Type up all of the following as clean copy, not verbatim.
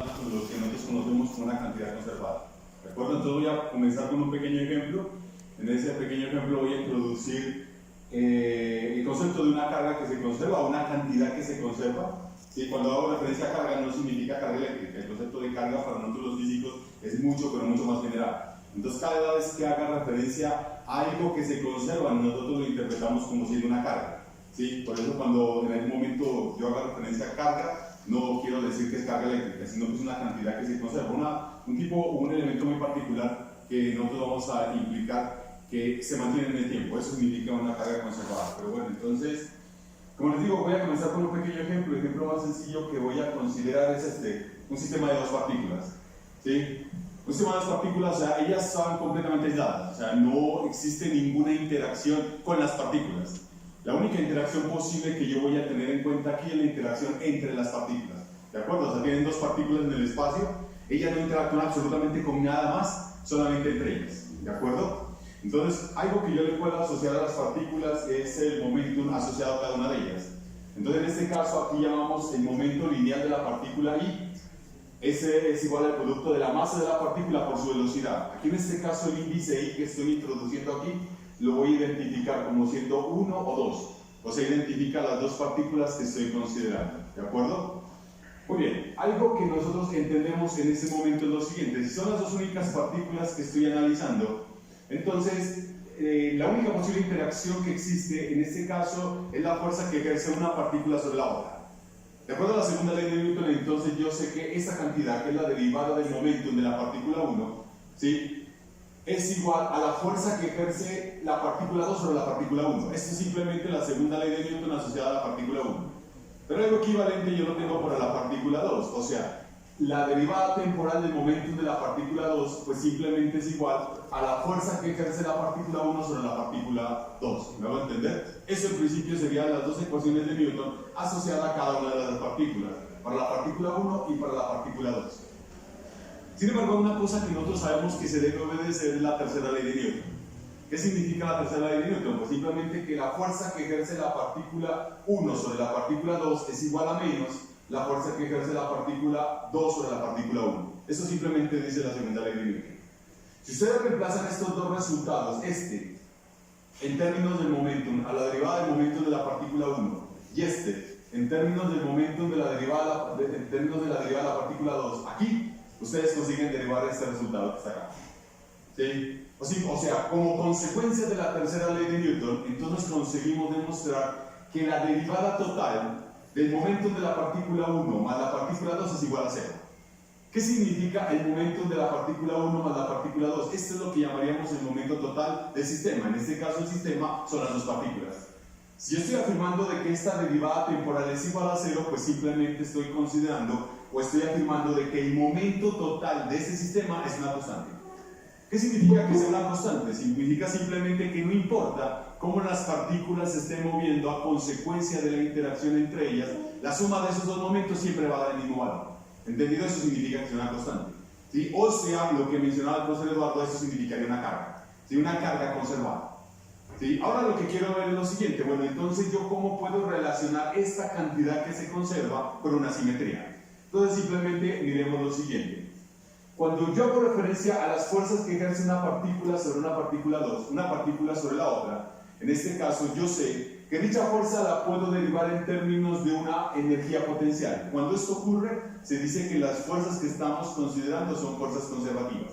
lo que nosotros conocemos como una cantidad conservada. ¿De acuerdo? Entonces voy a comenzar con un pequeño ejemplo. En ese pequeño ejemplo voy a introducir el concepto de una carga que se conserva o una cantidad que se conserva. ¿Sí? Cuando hago referencia a carga no significa carga eléctrica. El concepto de carga para nosotros los físicos es mucho, pero mucho más general. Entonces cada vez que haga referencia a algo que se conserva, nosotros lo interpretamos como siendo una carga. ¿Sí? Por eso cuando en algún momento yo haga referencia a carga, no quiero decir que es carga eléctrica, sino que es una cantidad que se conserva, un elemento muy particular que nosotros vamos a implicar que se mantiene en el tiempo. Eso significa una carga conservada. Pero bueno, entonces, como les digo, voy a comenzar con un pequeño ejemplo. El ejemplo más sencillo que voy a considerar es un sistema de dos partículas. ¿Sí? Un sistema de dos partículas, o sea, ellas están completamente aisladas, o sea, no existe ninguna interacción con las partículas. La única interacción posible que yo voy a tener en cuenta aquí es la interacción entre las partículas. ¿De acuerdo? O sea, tienen dos partículas en el espacio, ellas no interactúan absolutamente con nada más, solamente entre ellas. ¿De acuerdo? Entonces, algo que yo le puedo asociar a las partículas es el momentum asociado a cada una de ellas. Entonces, en este caso, aquí llamamos el momento lineal de la partícula I. Ese es igual al producto de la masa de la partícula por su velocidad. Aquí en este caso, el índice I que estoy introduciendo aquí lo voy a identificar como siendo 1 o 2. O sea, identifica las dos partículas que estoy considerando. ¿De acuerdo? Muy bien. Algo que nosotros entendemos en este momento es lo siguiente. Si son las dos únicas partículas que estoy analizando, entonces la única posible interacción que existe en este caso es la fuerza que ejerce una partícula sobre la otra. De acuerdo a la segunda ley de Newton, entonces yo sé que esa cantidad, que es la derivada del momentum de la partícula 1, ¿sí?, es igual a la fuerza que ejerce la partícula 2 sobre la partícula 1. Esto es simplemente la segunda ley de Newton asociada a la partícula 1. Pero algo equivalente yo lo tengo para la partícula 2. O sea, la derivada temporal del momentum de la partícula 2 pues simplemente es igual a la fuerza que ejerce la partícula 1 sobre la partícula 2. ¿Me hago entender? Eso en principio serían las dos ecuaciones de Newton asociadas a cada una de las partículas, para la partícula 1 y para la partícula 2. Sin embargo, una cosa que nosotros sabemos que se debe obedecer es la tercera ley de Newton. ¿Qué significa la tercera ley de Newton? Pues simplemente que la fuerza que ejerce la partícula 1 sobre la partícula 2 es igual a menos la fuerza que ejerce la partícula 2 sobre la partícula 1. Eso simplemente dice la segunda ley de Newton. Si ustedes reemplazan estos dos resultados, en términos del momentum, a la derivada del momentum de la partícula 1, y en términos del momentum de la derivada, de la partícula 2, aquí, ustedes consiguen derivar este resultado que está acá. ¿Sí? O sea, como consecuencia de la tercera ley de Newton, entonces conseguimos demostrar que la derivada total del momentum de la partícula 1 más la partícula 2 es igual a 0. ¿Qué significa el momentum de la partícula 1 más la partícula 2? Esto es lo que llamaríamos el momento total del sistema. En este caso el sistema son las dos partículas. Si yo estoy afirmando de que esta derivada temporal es igual a 0, pues simplemente estoy considerando o estoy afirmando de que el momento total de ese sistema es una constante. ¿Qué significa que sea una constante? Significa simplemente que no importa cómo las partículas se estén moviendo a consecuencia de la interacción entre ellas, la suma de esos dos momentos siempre va a dar el mismo valor. ¿Entendido? Eso significa que es una constante. ¿Sí? O sea, lo que mencionaba el profesor Eduardo, eso significaría una carga. ¿Sí? Una carga conservada. ¿Sí? Ahora lo que quiero ver es lo siguiente. Bueno, entonces yo cómo puedo relacionar esta cantidad que se conserva con una simetría. Entonces simplemente miremos lo siguiente. Cuando yo hago referencia a las fuerzas que ejerce una partícula sobre una partícula 2, una partícula sobre la otra, en este caso yo sé que dicha fuerza la puedo derivar en términos de una energía potencial. Cuando esto ocurre, se dice que las fuerzas que estamos considerando son fuerzas conservativas.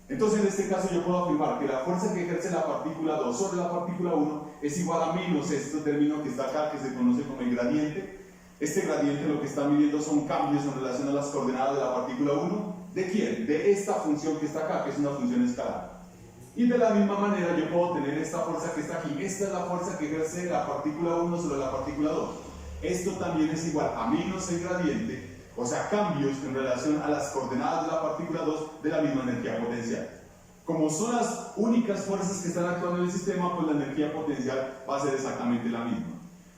Entonces en este caso yo puedo afirmar que la fuerza que ejerce la partícula 2 sobre la partícula 1 es igual a menos este término que está acá, que se conoce como el gradiente. Este gradiente lo que está midiendo son cambios en relación a las coordenadas de la partícula 1. ¿De quién? De esta función que está acá, que es una función escalar. Y de la misma manera yo puedo tener esta fuerza que está aquí. Esta es la fuerza que ejerce la partícula 1 sobre la partícula 2. Esto también es igual a menos el gradiente, o sea, cambios en relación a las coordenadas de la partícula 2 de la misma energía potencial. Como son las únicas fuerzas que están actuando en el sistema, pues la energía potencial va a ser exactamente la misma.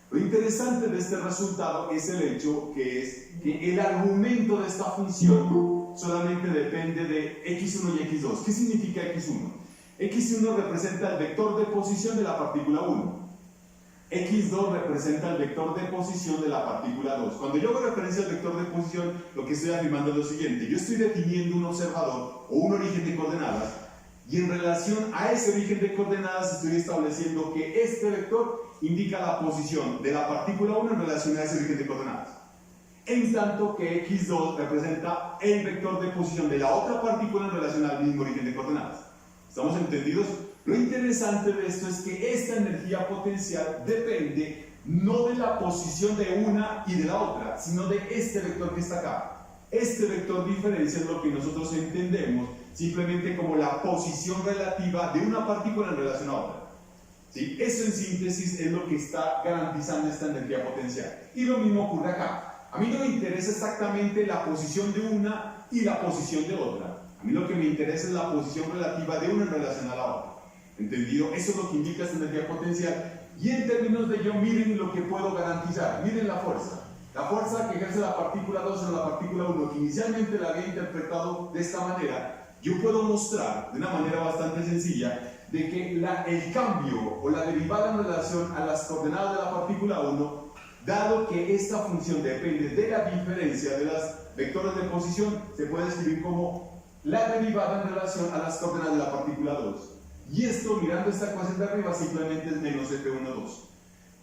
Lo interesante de este resultado es el hecho que el argumento de esta función solamente depende de x1 y x2. ¿Qué significa x1? x1 representa el vector de posición de la partícula 1. X2 representa el vector de posición de la partícula 2. Cuando yo hago referencia al vector de posición, lo que estoy afirmando es lo siguiente. Yo estoy definiendo un observador o un origen de coordenadas y en relación a ese origen de coordenadas estoy estableciendo que este vector indica la posición de la partícula 1 en relación a ese origen de coordenadas. En tanto que X2 representa el vector de posición de la otra partícula en relación al mismo origen de coordenadas. ¿Estamos entendidos? Lo interesante de esto es que esta energía potencial depende no de la posición de una y de la otra, sino de este vector que está acá. Este vector diferencia es lo que nosotros entendemos simplemente como la posición relativa de una partícula en relación a otra. ¿Sí? Eso en síntesis es lo que está garantizando esta energía potencial. Y lo mismo ocurre acá. A mí no me interesa exactamente la posición de una y la posición de otra. A mí lo que me interesa es la posición relativa de una en relación a la otra. ¿Entendido? Eso es lo que indica esta energía potencial. Y en términos de ello, miren lo que puedo garantizar. Miren la fuerza. La fuerza que ejerce la partícula 2 sobre la partícula 1, que inicialmente la había interpretado de esta manera, yo puedo mostrar de una manera bastante sencilla de que el cambio o la derivada en relación a las coordenadas de la partícula 1, dado que esta función depende de la diferencia de los vectores de posición, se puede escribir como la derivada en relación a las coordenadas de la partícula 2. Y esto, mirando esta ecuación de arriba, simplemente es menos F12.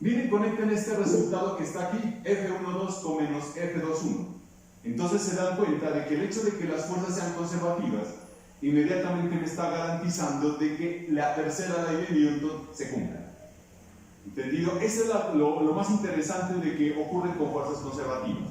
Miren, conecten este resultado que está aquí, F12 con menos F21. Entonces se dan cuenta de que el hecho de que las fuerzas sean conservativas, inmediatamente me está garantizando de que la tercera ley de Newton se cumpla. ¿Entendido? Eso es lo más interesante de que ocurre con fuerzas conservativas.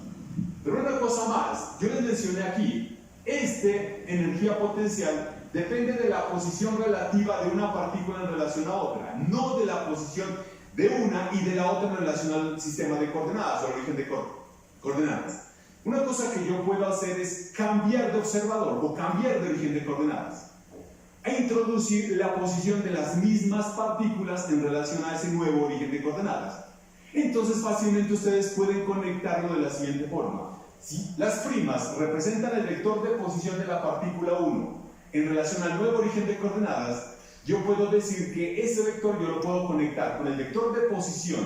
Pero una cosa más, yo les mencioné aquí, energía potencial depende de la posición relativa de una partícula en relación a otra, no de la posición de una y de la otra en relación al sistema de coordenadas o al origen de coordenadas. Una cosa que yo puedo hacer es cambiar de observador o cambiar de origen de coordenadas e introducir la posición de las mismas partículas en relación a ese nuevo origen de coordenadas. Entonces fácilmente ustedes pueden conectarlo de la siguiente forma. Si las primas representan el vector de posición de la partícula 1 en relación al nuevo origen de coordenadas, yo puedo decir que ese vector yo lo puedo conectar con el vector de posición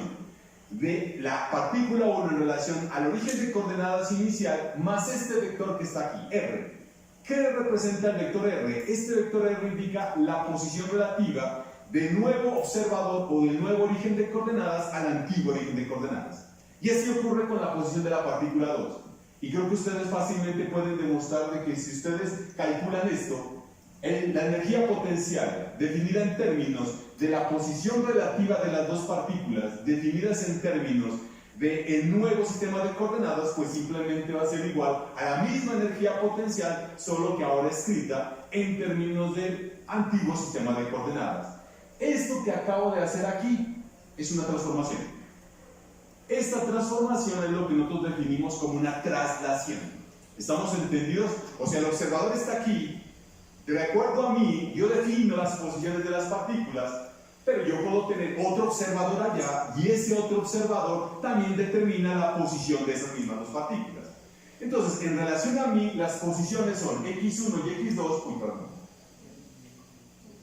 de la partícula 1 en relación al origen de coordenadas inicial más este vector que está aquí, R. ¿Qué representa el vector R? Este vector R indica la posición relativa del nuevo observador o del nuevo origen de coordenadas al antiguo origen de coordenadas. Y así ocurre con la posición de la partícula 2. Y creo que ustedes fácilmente pueden demostrar de que si ustedes calculan esto, la energía potencial definida en términos de la posición relativa de las dos partículas, definidas en términos del nuevo sistema de coordenadas, pues simplemente va a ser igual a la misma energía potencial, solo que ahora escrita en términos del antiguo sistema de coordenadas. Esto que acabo de hacer aquí es una transformación. Esta transformación es lo que nosotros definimos como una traslación. ¿Estamos entendidos? O sea, el observador está aquí. De acuerdo a mí, yo defino las posiciones de las partículas, pero yo puedo tener otro observador allá y ese otro observador también determina la posición de esas mismas dos partículas. Entonces, en relación a mí, las posiciones son X1 y X2,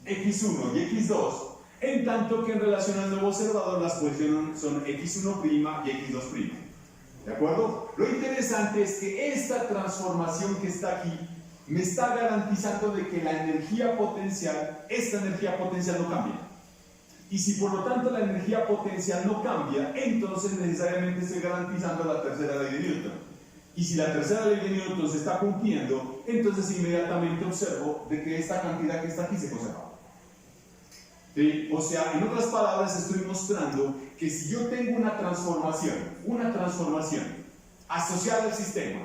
X1 y X2, en tanto que en relación al nuevo observador las posiciones son X1' y X2'. ¿De acuerdo? Lo interesante es que esta transformación que está aquí me está garantizando de que la energía potencial, esta energía potencial no cambia. Y si por lo tanto la energía potencial no cambia, entonces necesariamente estoy garantizando la tercera ley de Newton. Y si la tercera ley de Newton se está cumpliendo, entonces inmediatamente observo de que esta cantidad que está aquí se conserva. ¿Sí? O sea, en otras palabras estoy mostrando que si yo tengo una transformación asociada al sistema,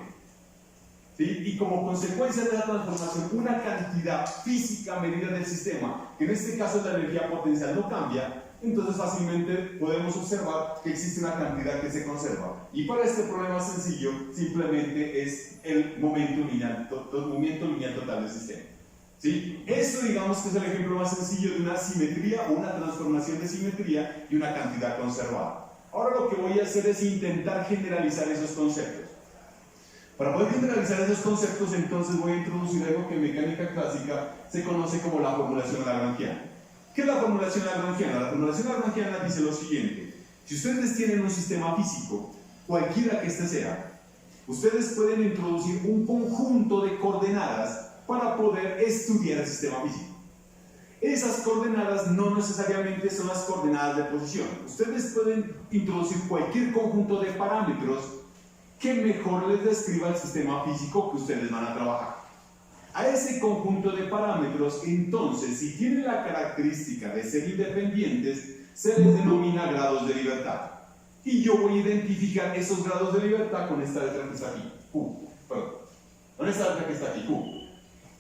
¿sí? Y como consecuencia de la transformación, una cantidad física medida del sistema, que en este caso la energía potencial no cambia, entonces fácilmente podemos observar que existe una cantidad que se conserva. Y para este problema sencillo, simplemente es el momento lineal total del sistema. ¿Sí? Esto digamos que es el ejemplo más sencillo de una simetría o una transformación de simetría y una cantidad conservada. Ahora lo que voy a hacer es intentar generalizar esos conceptos. Para poder generalizar esos conceptos, entonces voy a introducir algo que en mecánica clásica se conoce como la formulación lagrangiana. ¿Qué es la formulación lagrangiana? La formulación lagrangiana dice lo siguiente: Si ustedes tienen un sistema físico, cualquiera que este sea, ustedes pueden introducir un conjunto de coordenadas para poder estudiar el sistema físico. Esas coordenadas no necesariamente son las coordenadas de posición. Ustedes pueden introducir cualquier conjunto de parámetros que mejor les describa el sistema físico que ustedes van a trabajar. A ese conjunto de parámetros, entonces, si tienen la característica de ser independientes, se les denomina grados de libertad. Y yo voy a identificar esos grados de libertad con esta letra que está aquí, Q. Perdón. Con esta letra que está aquí, Q.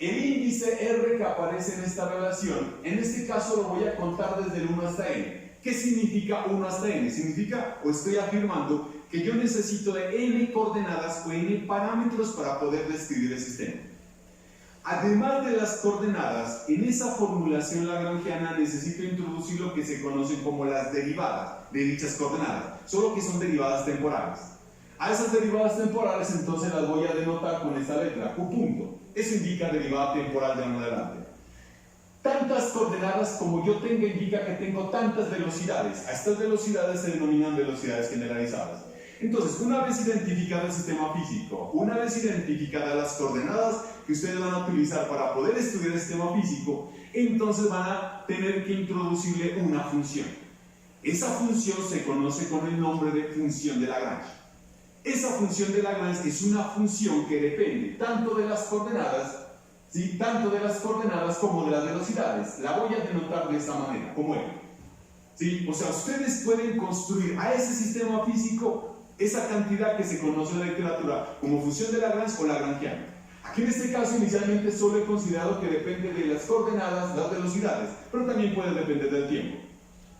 El índice R que aparece en esta relación, en este caso lo voy a contar desde el 1 hasta n. ¿Qué significa 1 hasta n? Significa, o estoy afirmando, que yo necesito de n coordenadas o n parámetros para poder describir el sistema. Además de las coordenadas, en esa formulación lagrangiana necesito introducir lo que se conocen como las derivadas de dichas coordenadas, solo que son derivadas temporales. A esas derivadas temporales entonces las voy a denotar con esta letra, Q punto. Eso indica derivada temporal de en adelante. Tantas coordenadas como yo tenga indica que tengo tantas velocidades. A estas velocidades se denominan velocidades generalizadas. Entonces, una vez identificado el sistema físico, una vez identificadas las coordenadas que ustedes van a utilizar para poder estudiar el sistema físico, entonces van a tener que introducirle una función. Esa función se conoce con el nombre de función de Lagrange. Esa función de Lagrange es una función que depende tanto de las coordenadas, ¿sí? Tanto de las coordenadas como de las velocidades. La voy a denotar de esta manera, como L. ¿Sí? O sea, ustedes pueden construir a ese sistema físico esa cantidad que se conoce en la literatura como función de Lagrange o lagrangiana. Aquí en este caso inicialmente solo he considerado que depende de las coordenadas, las velocidades, pero también puede depender del tiempo.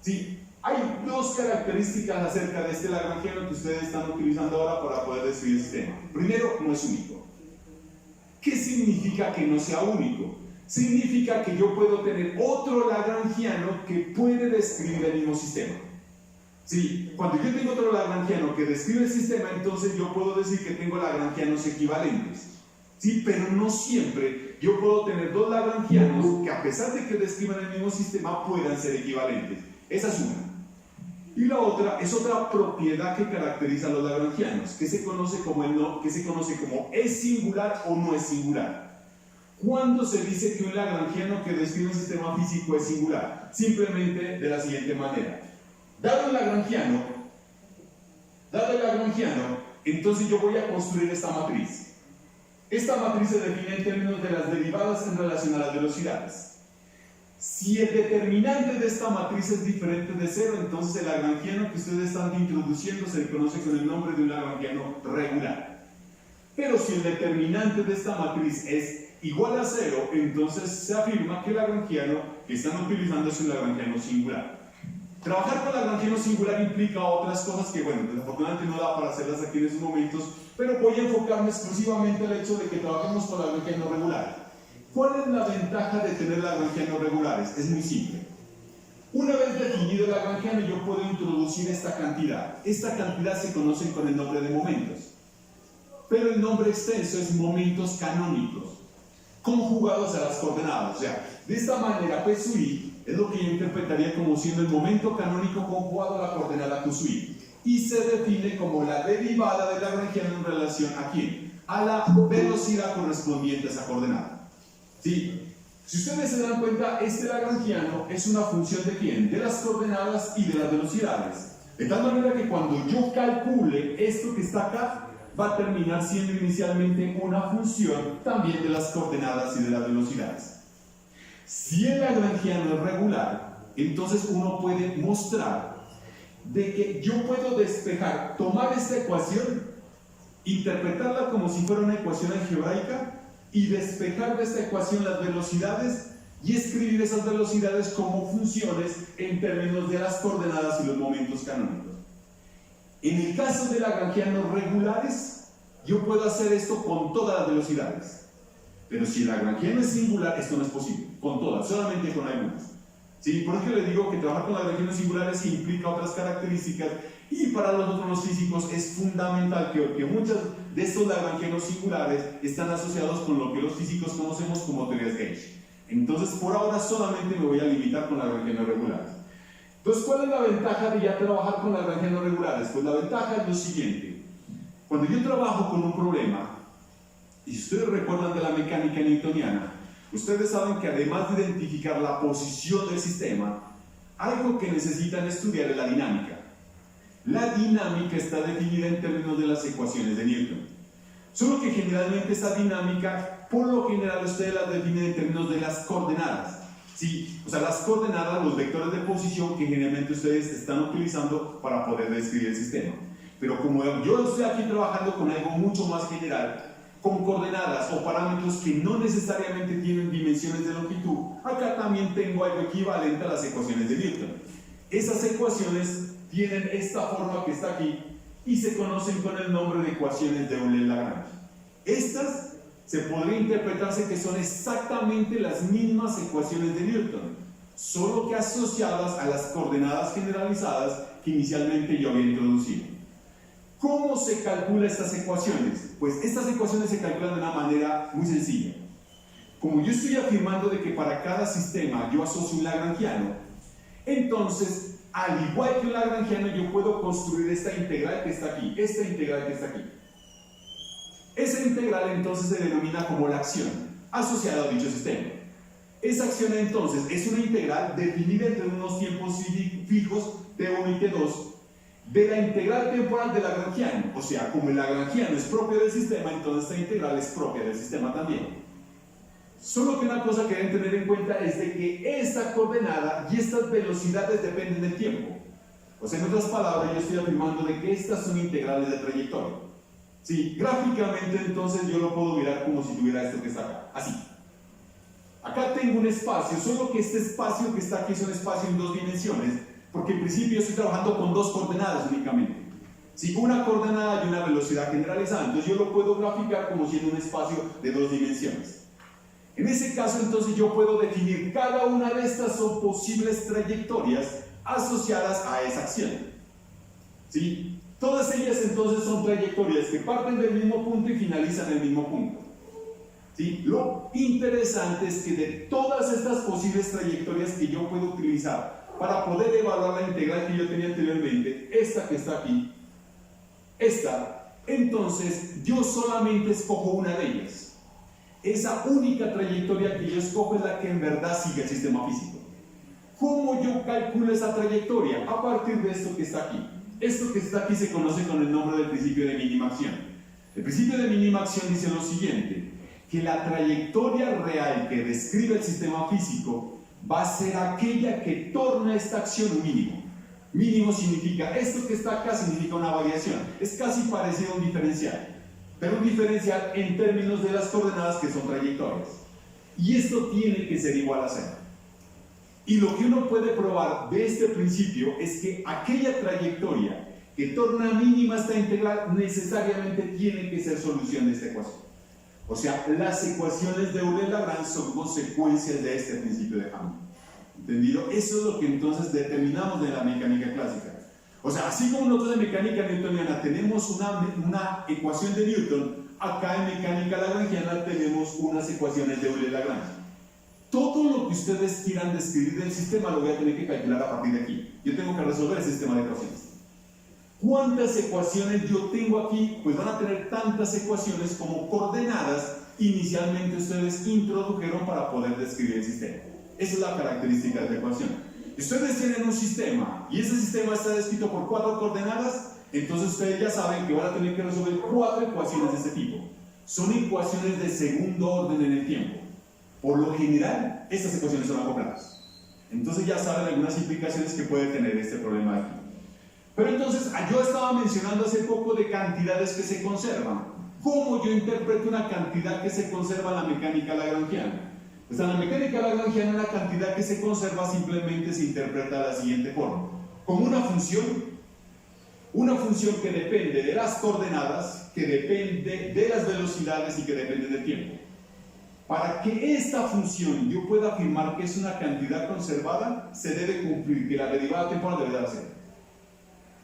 ¿Sí? Hay dos características acerca de este lagrangiano que ustedes están utilizando ahora para poder describir el sistema. Primero, no es único. ¿Qué significa que no sea único? Significa que yo puedo tener otro lagrangiano que puede describir el mismo sistema. Sí, cuando yo tengo otro lagrangiano que describe el sistema, entonces yo puedo decir que tengo lagrangianos equivalentes. Sí, pero no siempre yo puedo tener dos lagrangianos que a pesar de que describan el mismo sistema puedan ser equivalentes. Esa es una. Y la otra es otra propiedad que caracteriza a los lagrangianos, que se conoce como es singular o no es singular. ¿Cuándo se dice que un lagrangiano que describe un sistema físico es singular? Simplemente de la siguiente manera. Dado el lagrangiano, entonces yo voy a construir esta matriz. Esta matriz se define en términos de las derivadas en relación a las velocidades. Si el determinante de esta matriz es diferente de 0, entonces el lagrangiano que ustedes están introduciendo se le conoce con el nombre de un lagrangiano regular. Pero si el determinante de esta matriz es igual a 0, entonces se afirma que el lagrangiano que están utilizando es un lagrangiano singular. Trabajar con lagrangiano singular implica otras cosas que, bueno, desafortunadamente no da para hacerlas aquí en estos momentos, pero voy a enfocarme exclusivamente al hecho de que trabajemos con lagrangianos regulares. ¿Cuál es la ventaja de tener lagrangianos regulares? Es muy simple. Una vez definido el lagrangiano, yo puedo introducir esta cantidad. Esta cantidad se conoce con el nombre de momentos. Pero el nombre extenso es momentos canónicos, conjugados a las coordenadas. O sea, de esta manera, P sub i es lo que yo interpretaría como siendo el momento canónico conjugado a la coordenada Q sub i. Y se define como la derivada del lagrangiano en relación a quién? A la velocidad correspondiente a esa coordenada. ¿Sí? Si ustedes se dan cuenta, este lagrangiano es una función de quién? De las coordenadas y de las velocidades. De tal manera que cuando yo calcule esto que está acá, va a terminar siendo inicialmente una función también de las coordenadas y de las velocidades. Si el lagrangiano es regular, entonces uno puede mostrar de que yo puedo despejar, tomar esta ecuación, interpretarla como si fuera una ecuación algebraica y despejar de esta ecuación las velocidades y escribir esas velocidades como funciones en términos de las coordenadas y los momentos canónicos. En el caso de lagrangianos regulares, yo puedo hacer esto con todas las velocidades. Pero si el lagrangiano es singular, esto no es posible, con todas, solamente con algunas. ¿Sí? Por eso le digo que trabajar con lagrangianos singulares implica otras características y para nosotros los físicos es fundamental que muchos de estos lagrangianos singulares están asociados con lo que los físicos conocemos como teorías gauge. Entonces, por ahora solamente me voy a limitar con lagrangianos regulares. Entonces, ¿cuál es la ventaja de ya trabajar con lagrangianos regulares? Pues la ventaja es lo siguiente. Cuando yo trabajo con un problema, y si ustedes recuerdan de la mecánica newtoniana, ustedes saben que además de identificar la posición del sistema, algo que necesitan estudiar es la dinámica. La dinámica está definida en términos de las ecuaciones de Newton. Solo que generalmente esa dinámica, por lo general, ustedes la definen en términos de las coordenadas. ¿Sí? O sea, las coordenadas, los vectores de posición que generalmente ustedes están utilizando para poder describir el sistema. Pero como yo estoy aquí trabajando con algo mucho más general, con coordenadas o parámetros que no necesariamente tienen dimensiones de longitud, acá también tengo algo equivalente a las ecuaciones de Newton. Esas ecuaciones tienen esta forma que está aquí y se conocen con el nombre de ecuaciones de Euler-Lagrange. Estas se podría interpretarse que son exactamente las mismas ecuaciones de Newton, solo que asociadas a las coordenadas generalizadas que inicialmente yo había introducido. ¿Cómo se calculan estas ecuaciones? Pues estas ecuaciones se calculan de una manera muy sencilla. Como yo estoy afirmando de que para cada sistema yo asocio un lagrangiano, entonces, al igual que un lagrangiano, yo puedo construir esta integral que está aquí, esta integral que está aquí. Esa integral entonces se denomina como la acción asociada a dicho sistema. Esa acción entonces es una integral definida entre unos tiempos fijos T1 y T2 de la integral temporal del lagrangiano. O sea, como el lagrangiano es propio del sistema, entonces esta integral es propia del sistema también. Solo que una cosa que deben tener en cuenta es de que esta coordenada y estas velocidades dependen del tiempo. O sea, en otras palabras, yo estoy afirmando de que estas son integrales de trayectoria. Sí, gráficamente entonces yo lo puedo mirar como si tuviera esto que está acá, así. Acá tengo un espacio, solo que este espacio que está aquí es un espacio en dos dimensiones, porque en principio estoy trabajando con dos coordenadas únicamente. Sí, una coordenada y una velocidad generalizada, entonces yo lo puedo graficar como si en un espacio de dos dimensiones. En ese caso entonces yo puedo definir cada una de estas son posibles trayectorias asociadas a esa acción. ¿Sí? Todas ellas entonces son trayectorias que parten del mismo punto y finalizan en el mismo punto. ¿Sí? Lo interesante es que de todas estas posibles trayectorias que yo puedo utilizar para poder evaluar la integral que yo tenía anteriormente, esta que está aquí, esta, entonces yo solamente escojo una de ellas. Esa única trayectoria que yo escojo es la que en verdad sigue el sistema físico. ¿Cómo yo calculo esa trayectoria? A partir de esto que está aquí. Esto que está aquí se conoce con el nombre del principio de mínima acción. El principio de mínima acción dice lo siguiente, que la trayectoria real que describe el sistema físico va a ser aquella que torna esta acción un mínimo. Mínimo significa, esto que está acá significa una variación, es casi parecido a un diferencial, pero un diferencial en términos de las coordenadas que son trayectorias. Y esto tiene que ser igual a 0. Y lo que uno puede probar de este principio es que aquella trayectoria que torna mínima esta integral necesariamente tiene que ser solución de esta ecuación. O sea, las ecuaciones de Euler-Lagrange son consecuencias de este principio de Hamming. ¿Entendido? Eso es lo que entonces determinamos de la mecánica clásica. O sea, así como nosotros en mecánica newtoniana tenemos una ecuación de Newton, acá en mecánica lagrangiana tenemos unas ecuaciones de Euler-Lagrange. Todo lo que ustedes quieran describir del sistema lo voy a tener que calcular a partir de aquí. Yo tengo que resolver el sistema de ecuaciones. ¿Cuántas ecuaciones yo tengo aquí? Pues van a tener tantas ecuaciones como coordenadas inicialmente ustedes introdujeron para poder describir el sistema. Esa es la característica de la ecuación. Si ustedes tienen un sistema y ese sistema está descrito por 4 coordenadas, entonces ustedes ya saben que van a tener que resolver 4 ecuaciones de este tipo. Son ecuaciones de segundo orden en el tiempo. Por lo general, estas ecuaciones son acopladas. Entonces ya saben algunas implicaciones que puede tener este problema aquí. Pero entonces, yo estaba mencionando hace poco de cantidades que se conservan. ¿Cómo yo interpreto una cantidad que se conserva en la mecánica lagrangiana? Pues en la mecánica lagrangiana la cantidad que se conserva simplemente se interpreta de la siguiente forma. Como una función que depende de las coordenadas, que depende de las velocidades y que depende del tiempo. Para que esta función yo pueda afirmar que es una cantidad conservada, se debe cumplir que la derivada temporal debe dar 0.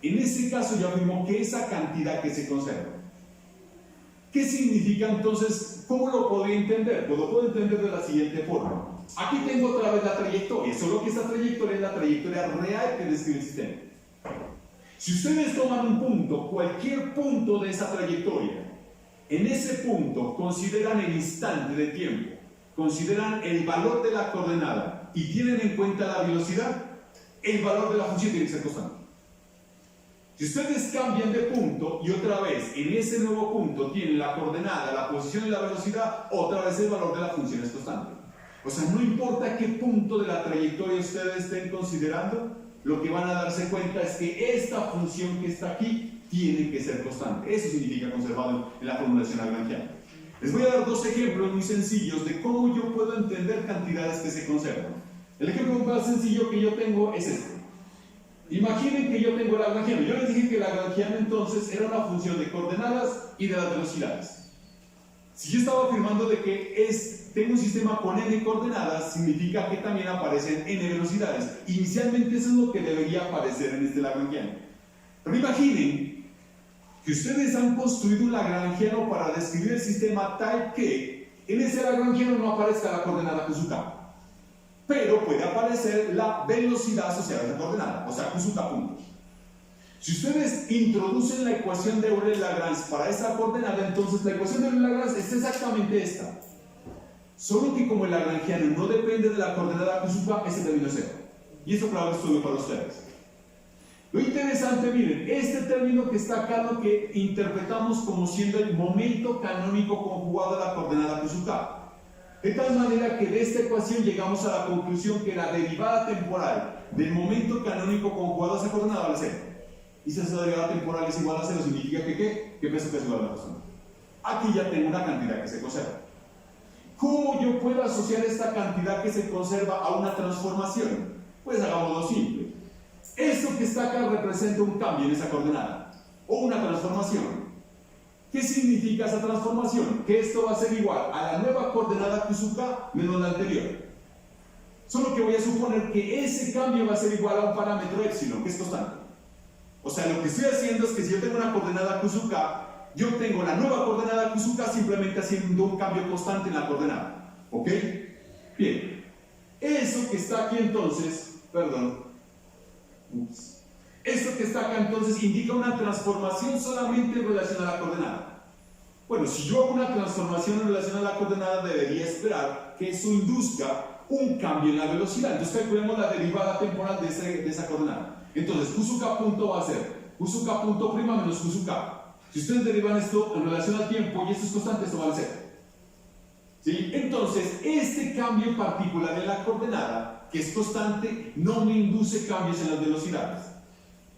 En este caso yo afirmo que esa cantidad que se conserva ¿Qué significa entonces? ¿Cómo lo podría entender? Pues lo puedo entender de la siguiente forma. Aquí tengo otra vez la trayectoria, solo que esta trayectoria es la trayectoria real que describe el sistema. Si ustedes toman un punto, cualquier punto de esa trayectoria, en ese punto consideran el instante de tiempo, consideran el valor de la coordenada y tienen en cuenta la velocidad, el valor de la función tiene que ser constante. Si ustedes cambian de punto y otra vez en ese nuevo punto tienen la coordenada, la posición y la velocidad, otra vez el valor de la función es constante. O sea, no importa qué punto de la trayectoria ustedes estén considerando, lo que van a darse cuenta es que esta función que está aquí tiene que ser constante. Eso significa conservado en la formulación lagrangiana. Les voy a dar dos ejemplos muy sencillos de cómo yo puedo entender cantidades que se conservan. El ejemplo más sencillo que yo tengo es este. Imaginen que yo tengo el lagrangiano. Yo les dije que el lagrangiano entonces era una función de coordenadas y de las velocidades. Si yo estaba afirmando de que tengo un sistema con n coordenadas, significa que también aparecen n velocidades. Inicialmente eso es lo que debería aparecer en este lagrangiano. Pero imaginen que ustedes han construido un lagrangiano para describir el sistema tal que en ese lagrangiano no aparezca la coordenada Q_k. Pero puede aparecer la velocidad asociada a esa coordenada, o sea, Q_k puntos. Si ustedes introducen la ecuación de Euler-Lagrange para esa coordenada, entonces la ecuación de Euler-Lagrange es exactamente esta. Solo que como el lagrangiano no depende de la coordenada Q_k, ese término es cero. Y eso claro estudio para ustedes. Lo interesante, miren, este término que está acá lo que interpretamos como siendo el momento canónico conjugado a la coordenada Q_k. De tal manera que de esta ecuación llegamos a la conclusión que la derivada temporal del momento canónico conjugado a esa coordenada vale 0. Y si esa derivada temporal es igual a 0, significa que ¿qué? Que peso que es igual a la constante. Aquí ya tengo una cantidad que se conserva. ¿Cómo yo puedo asociar esta cantidad que se conserva a una transformación? Pues hagámoslo simple. Esto que está acá representa un cambio en esa coordenada, o una transformación. ¿Qué significa esa transformación? Que esto va a ser igual a la nueva coordenada Q_k menos la anterior. Solo que voy a suponer que ese cambio va a ser igual a un parámetro epsilon, que es constante. O sea, lo que estoy haciendo es que si yo tengo una coordenada Q_k, yo tengo la nueva coordenada Q_k simplemente haciendo un cambio constante en la coordenada. ¿Ok? Bien. Eso que está aquí entonces, esto que está acá entonces indica una transformación solamente en relación a la coordenada. Bueno, si yo hago una transformación en relación a la coordenada, debería esperar que eso induzca un cambio en la velocidad. Entonces calculemos la derivada temporal de esa coordenada. Entonces, Q_k punto va a ser Q_k punto prima menos Q_k. Si ustedes derivan esto en relación al tiempo y esto es constante, esto vale 0. ¿Sí? Entonces, este cambio particular en la coordenada, que es constante, no me induce cambios en las velocidades.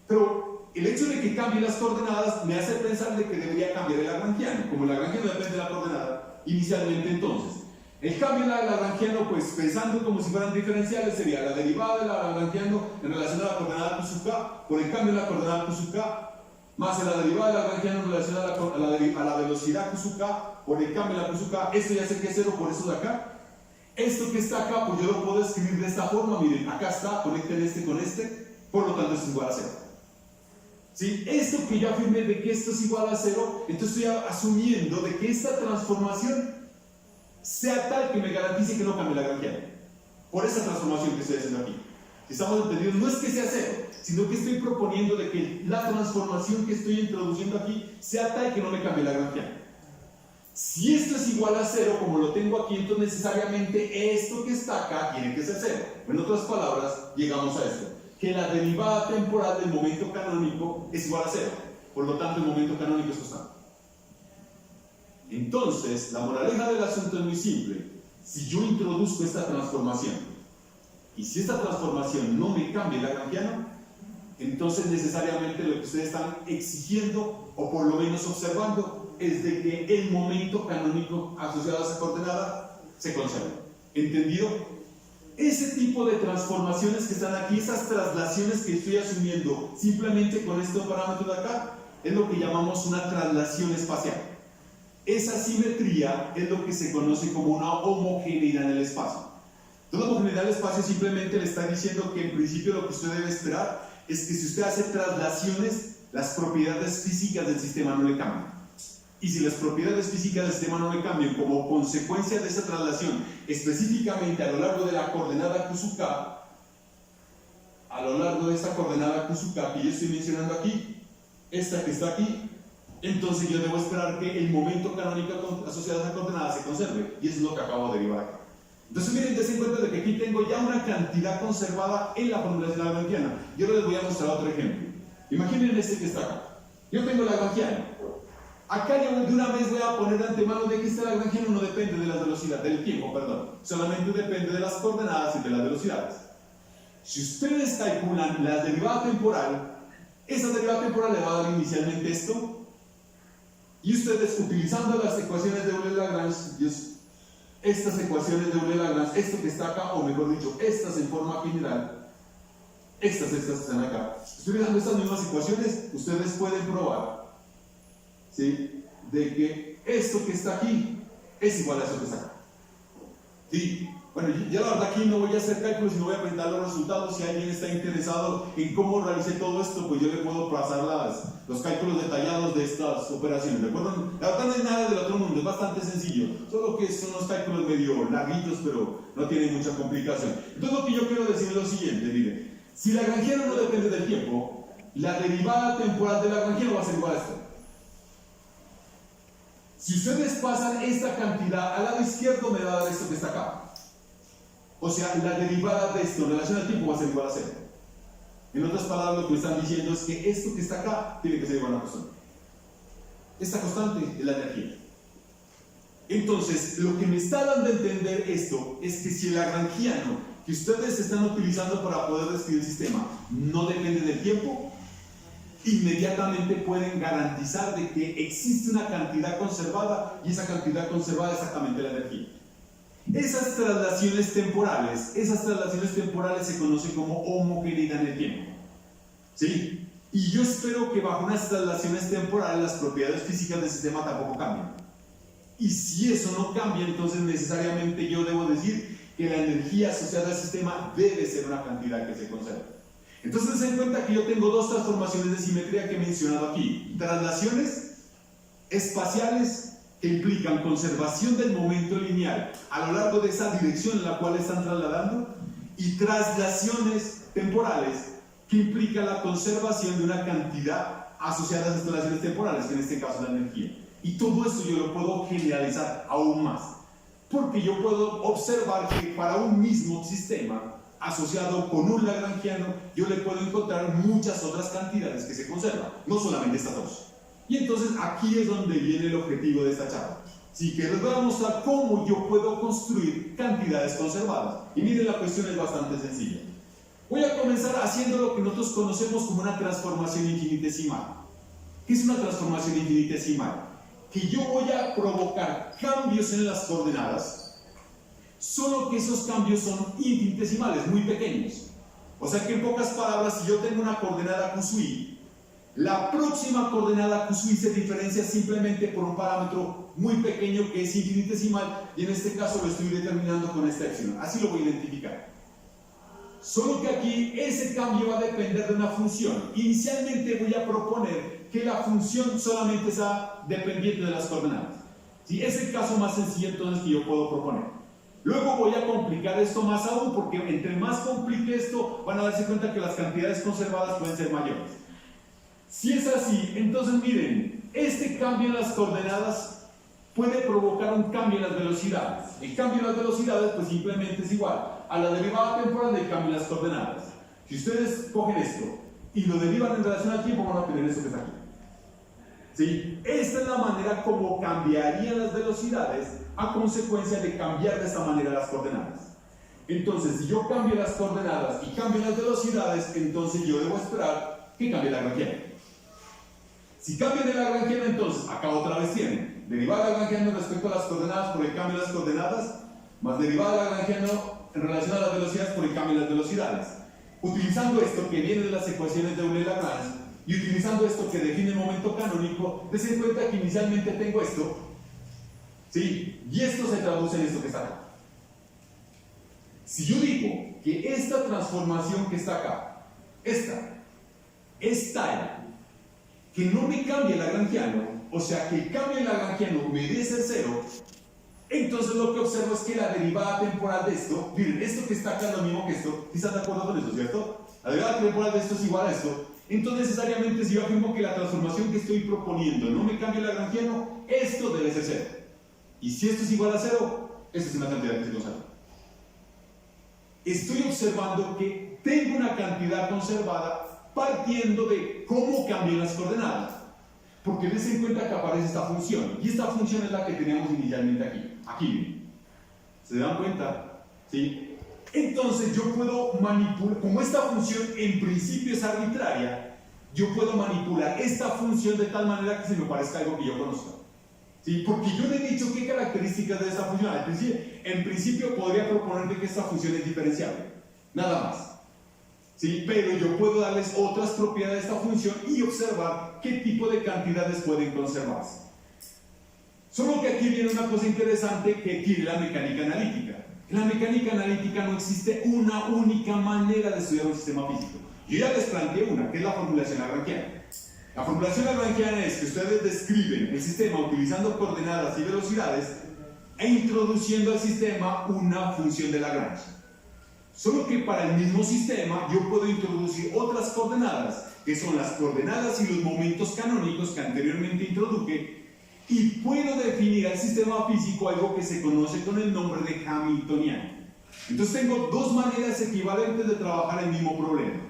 Pero el hecho de que cambie las coordenadas me hace pensar de que debería cambiar el lagrangiano. Como el lagrangiano depende de la coordenada, inicialmente entonces. El cambio del lagrangiano, pues pensando como si fueran diferenciales, sería la derivada del lagrangiano en relación a la coordenada Q_k por el cambio de la coordenada Q_k más la derivada del lagrangiano en relación a la velocidad Q_k por el cambio de la Q_k. Esto ya sé que es 0 por eso de acá. Esto que está acá, pues yo lo puedo escribir de esta forma. Miren, acá está, conecten este con este, por lo tanto esto es igual a 0. ¿Sí? Esto que yo afirmé de que esto es igual a 0, entonces estoy asumiendo de que esta transformación sea tal que me garantice que no cambie la lagrangiano. Por esa transformación que estoy haciendo aquí. Si estamos entendidos, no es que sea 0, sino que estoy proponiendo de que la transformación que estoy introduciendo aquí sea tal que no me cambie la lagrangiano. Si esto es igual a 0, como lo tengo aquí, entonces necesariamente esto que está acá tiene que ser 0. En otras palabras, llegamos a esto. Que la derivada temporal del momento canónico es igual a 0. Por lo tanto, el momento canónico es constante. Entonces, la moraleja del asunto es muy simple. Si yo introduzco esta transformación, y si esta transformación no me cambia el lagrangiano, entonces necesariamente lo que ustedes están exigiendo, o por lo menos observando, es de que el momento canónico asociado a esa coordenada se conserve. ¿Entendido? Ese tipo de transformaciones que están aquí, esas traslaciones que estoy asumiendo simplemente con este parámetro de acá, es lo que llamamos una traslación espacial. Esa simetría es lo que se conoce como una homogeneidad en el espacio. Entonces, la homogeneidad del espacio simplemente le está diciendo que en principio lo que usted debe esperar es que si usted hace traslaciones, las propiedades físicas del sistema no le cambian. Y si las propiedades físicas del sistema no me cambian como consecuencia de esa traslación, específicamente a lo largo de la coordenada QSUK, a lo largo de esta coordenada QSUK que yo estoy mencionando aquí, esta que está aquí, entonces yo debo esperar que el momento canónico asociado a esa coordenada se conserve. Y eso es lo que acabo de derivar acá. Entonces miren, dense cuenta de que aquí tengo ya una cantidad conservada en la formulación lagrangiana. Yo les voy a mostrar otro ejemplo. Imaginen este que está acá. Yo tengo lagrangiano. Acá yo de una vez voy a poner de antemano de que este lagrangiano no depende de las velocidades, del tiempo, perdón. Solamente depende de las coordenadas y de las velocidades. Si ustedes calculan la derivada temporal, esa derivada temporal le va a dar inicialmente esto. Y ustedes, utilizando las ecuaciones de Euler-Lagrange, estas ecuaciones de Euler-Lagrange, esto que está acá, o mejor dicho, estas en forma general, estas que están acá, utilizando estas mismas ecuaciones, ustedes pueden probar, ¿sí?, de que esto que está aquí es igual a eso que está acá. ¿Sí? Bueno, ya la verdad aquí no voy a hacer cálculos y no voy a presentar los resultados. Si alguien está interesado en cómo realicé todo esto, pues yo le puedo pasar los cálculos detallados de estas operaciones, ¿de acuerdo? La verdad no es nada del otro mundo, es bastante sencillo, solo que son unos cálculos medio larguitos, pero no tienen mucha complicación. Entonces lo que yo quiero decir es lo siguiente, miren, si lagrangiano no depende del tiempo, la derivada temporal de lagrangiano va a ser igual a esto. Si ustedes pasan esta cantidad al lado izquierdo, me va a dar esto que está acá. O sea, la derivada de esto en relación al tiempo va a ser igual a 0. En otras palabras, lo que me están diciendo es que esto que está acá tiene que ser igual a una constante. Esta constante es la energía. Entonces, lo que me está dando a entender esto es que si el lagrangiano que ustedes están utilizando para poder describir el sistema no depende del tiempo, inmediatamente pueden garantizar de que existe una cantidad conservada, y esa cantidad conservada es exactamente la energía. Esas traslaciones temporales se conocen como homogeneidad en el tiempo. ¿Sí? Y yo espero que bajo unas traslaciones temporales las propiedades físicas del sistema tampoco cambien. Y si eso no cambia, entonces necesariamente yo debo decir que la energía asociada al sistema debe ser una cantidad que se conserva. Entonces ten en cuenta que yo tengo dos transformaciones de simetría que he mencionado aquí. Traslaciones espaciales que implican conservación del momento lineal a lo largo de esa dirección en la cual están trasladando, y traslaciones temporales que implican la conservación de una cantidad asociada a esas traslaciones temporales, que en este caso es la energía. Y todo esto yo lo puedo generalizar aún más, porque yo puedo observar que para un mismo sistema asociado con un lagrangiano, yo le puedo encontrar muchas otras cantidades que se conservan, no solamente estas dos. Y entonces aquí es donde viene el objetivo de esta charla. Sí, que les voy a mostrar cómo yo puedo construir cantidades conservadas. Y miren, la cuestión es bastante sencilla. Voy a comenzar haciendo lo que nosotros conocemos como una transformación infinitesimal. ¿Qué es una transformación infinitesimal? Que yo voy a provocar cambios en las coordenadas, solo que esos cambios son infinitesimales, muy pequeños. O sea que en pocas palabras, si yo tengo una coordenada QSUI, la próxima coordenada QSUI se diferencia simplemente por un parámetro muy pequeño que es infinitesimal, y en este caso lo estoy determinando con esta epsilon. Así lo voy a identificar. Solo que aquí ese cambio va a depender de una función. Inicialmente voy a proponer que la función solamente sea dependiente de las coordenadas. ¿Sí? Es el caso más sencillo entonces que yo puedo proponer. Luego voy a complicar esto más aún, porque entre más complique esto, van a darse cuenta que las cantidades conservadas pueden ser mayores. Si es así, entonces miren, este cambio en las coordenadas puede provocar un cambio en las velocidades. El cambio en las velocidades pues simplemente es igual a la derivada temporal del cambio en las coordenadas. Si ustedes cogen esto y lo derivan en relación al tiempo, van a obtener esto que está aquí. ¿Sí? Esta es la manera como cambiarían las velocidades a consecuencia de cambiar de esta manera las coordenadas. Entonces, si yo cambio las coordenadas y cambio las velocidades, entonces yo debo esperar que cambie la lagrangiana. Si cambia de lagrangiano, entonces acá otra vez tienen derivada de lagrangiano respecto a las coordenadas por el cambio de las coordenadas, más derivada de lagrangiano en relación a las velocidades por el cambio de las velocidades. Utilizando esto que viene de las ecuaciones de Euler-Lagrange y utilizando esto que define el momento canónico, dense cuenta que inicialmente tengo esto, ¿sí? Y esto se traduce en esto que está acá. Si yo digo que esta transformación que está acá, esta, es tal que no me cambie el lagrangiano, o sea que el cambio en lagrangiano me dé ser cero, entonces lo que observo es que la derivada temporal de esto, miren, esto que está acá es lo mismo que esto, ¿sí están de acuerdo con eso, cierto? La derivada temporal de esto es igual a esto. Entonces necesariamente si yo afirmo que la transformación que estoy proponiendo no me cambia el lagrangiano, esto debe ser cero. Y si esto es igual a cero, esta es una cantidad que se conserva. Estoy observando que tengo una cantidad conservada partiendo de cómo cambian las coordenadas. Porque des en cuenta que aparece esta función. Y esta función es la que teníamos inicialmente aquí. Aquí. ¿Se dan cuenta? ¿Sí? Entonces yo puedo manipular, como esta función en principio es arbitraria, yo puedo manipular esta función de tal manera que se me parezca algo que yo conozca. ¿Sí? Porque yo le he dicho qué características de esta función. En principio podría proponerme que esta función es diferenciable. Nada más. ¿Sí? Pero yo puedo darles otras propiedades de esta función y observar qué tipo de cantidades pueden conservarse. Solo que aquí viene una cosa interesante que tiene la mecánica analítica. En la mecánica analítica no existe una única manera de estudiar un sistema físico. Yo ya les planteé una, que es la formulación lagrangiana. La formulación lagrangiana es que ustedes describen el sistema utilizando coordenadas y velocidades e introduciendo al sistema una función de Lagrange. Solo que para el mismo sistema yo puedo introducir otras coordenadas, que son las coordenadas y los momentos canónicos que anteriormente introduje, y puedo definir al sistema físico algo que se conoce con el nombre de Hamiltoniano. Entonces tengo dos maneras equivalentes de trabajar el mismo problema.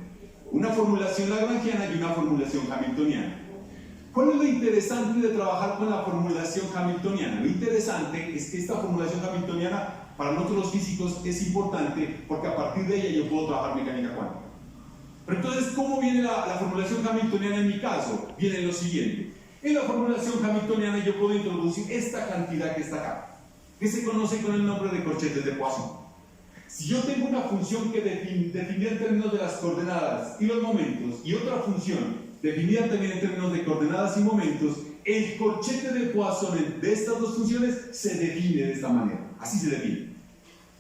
Una formulación lagrangiana y una formulación hamiltoniana. ¿Cuál es lo interesante de trabajar con la formulación hamiltoniana? Lo interesante es que esta formulación hamiltoniana para nosotros los físicos es importante porque a partir de ella yo puedo trabajar mecánica cuántica. Pero entonces, ¿cómo viene la formulación hamiltoniana en mi caso? Viene lo siguiente. En la formulación hamiltoniana yo puedo introducir esta cantidad que está acá, que se conoce con el nombre de corchetes de Poisson. Si yo tengo una función que definida en términos de las coordenadas y los momentos, y otra función definida también en términos de coordenadas y momentos, el corchete de Poisson de estas dos funciones se define de esta manera. Así se define.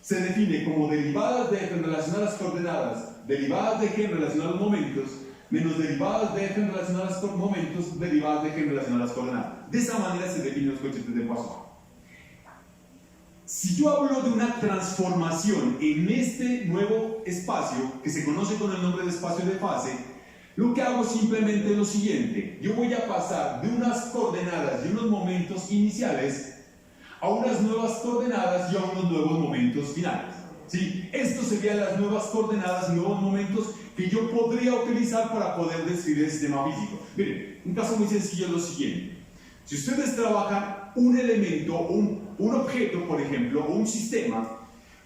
Se define como derivadas de f en relación a las coordenadas, derivadas de g en relación a los momentos, menos derivadas de f en relación a los momentos, derivadas de g en relación a las coordenadas. De esa manera se definen los corchetes de Poisson. Si yo hablo de una transformación en este nuevo espacio, que se conoce con el nombre de espacio de fase, lo que hago simplemente es lo siguiente. Yo voy a pasar de unas coordenadas y unos momentos iniciales a unas nuevas coordenadas y a unos nuevos momentos finales. ¿Sí? Estos serían las nuevas coordenadas y nuevos momentos que yo podría utilizar para poder describir el sistema físico. Miren, un caso muy sencillo es lo siguiente. Si ustedes trabajan un elemento, un objeto, por ejemplo, o un sistema,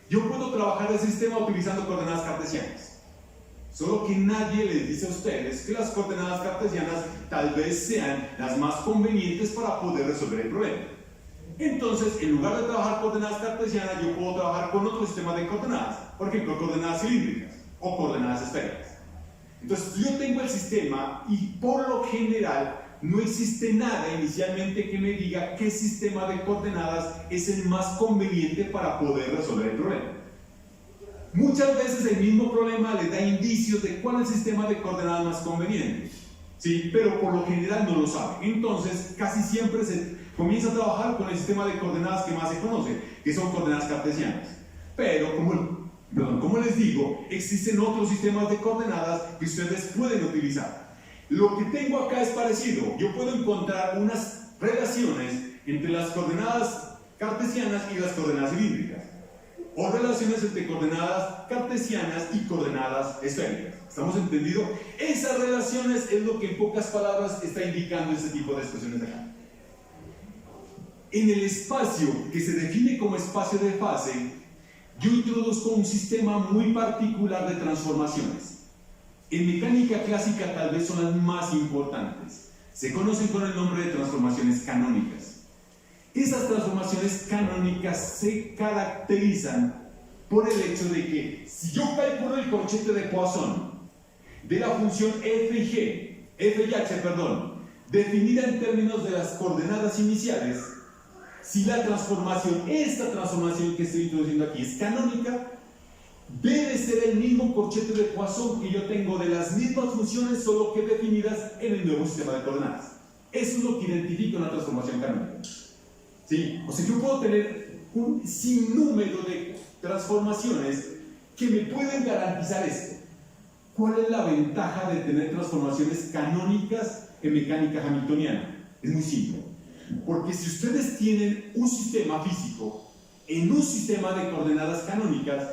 yo puedo trabajar el sistema utilizando coordenadas cartesianas. Solo que nadie les dice a ustedes que las coordenadas cartesianas tal vez sean las más convenientes para poder resolver el problema. Entonces, en lugar de trabajar coordenadas cartesianas, yo puedo trabajar con otro sistema de coordenadas, por ejemplo, coordenadas cilíndricas o coordenadas esféricas. Entonces, yo tengo el sistema y por lo general no existe nada inicialmente que me diga qué sistema de coordenadas es el más conveniente para poder resolver el problema. Muchas veces el mismo problema le da indicios de cuál es el sistema de coordenadas más conveniente, ¿sí? Pero por lo general no lo sabe. Entonces, casi siempre se comienza a trabajar con el sistema de coordenadas que más se conoce, que son coordenadas cartesianas. Pero, como les digo, existen otros sistemas de coordenadas que ustedes pueden utilizar. Lo que tengo acá es parecido. Yo puedo encontrar unas relaciones entre las coordenadas cartesianas y las coordenadas cilíndricas, o relaciones entre coordenadas cartesianas y coordenadas esféricas. ¿Estamos entendidos? Esas relaciones es lo que en pocas palabras está indicando este tipo de expresiones de acá. En el espacio que se define como espacio de fase, yo introduzco un sistema muy particular de transformaciones. En mecánica clásica tal vez son las más importantes. Se conocen con el nombre de transformaciones canónicas. Esas transformaciones canónicas se caracterizan por el hecho de que si yo calculo el corchete de Poisson de la función f y h, definida en términos de las coordenadas iniciales, si la transformación, esta transformación que estoy introduciendo aquí es canónica, debe ser el mismo corchete de Poisson que yo tengo de las mismas funciones, solo que definidas en el nuevo sistema de coordenadas. Eso es lo que identifica una transformación canónica. ¿Sí? O sea, yo puedo tener un sinnúmero de transformaciones que me pueden garantizar esto. ¿Cuál es la ventaja de tener transformaciones canónicas en mecánica hamiltoniana? Es muy simple. Porque si ustedes tienen un sistema físico en un sistema de coordenadas canónicas,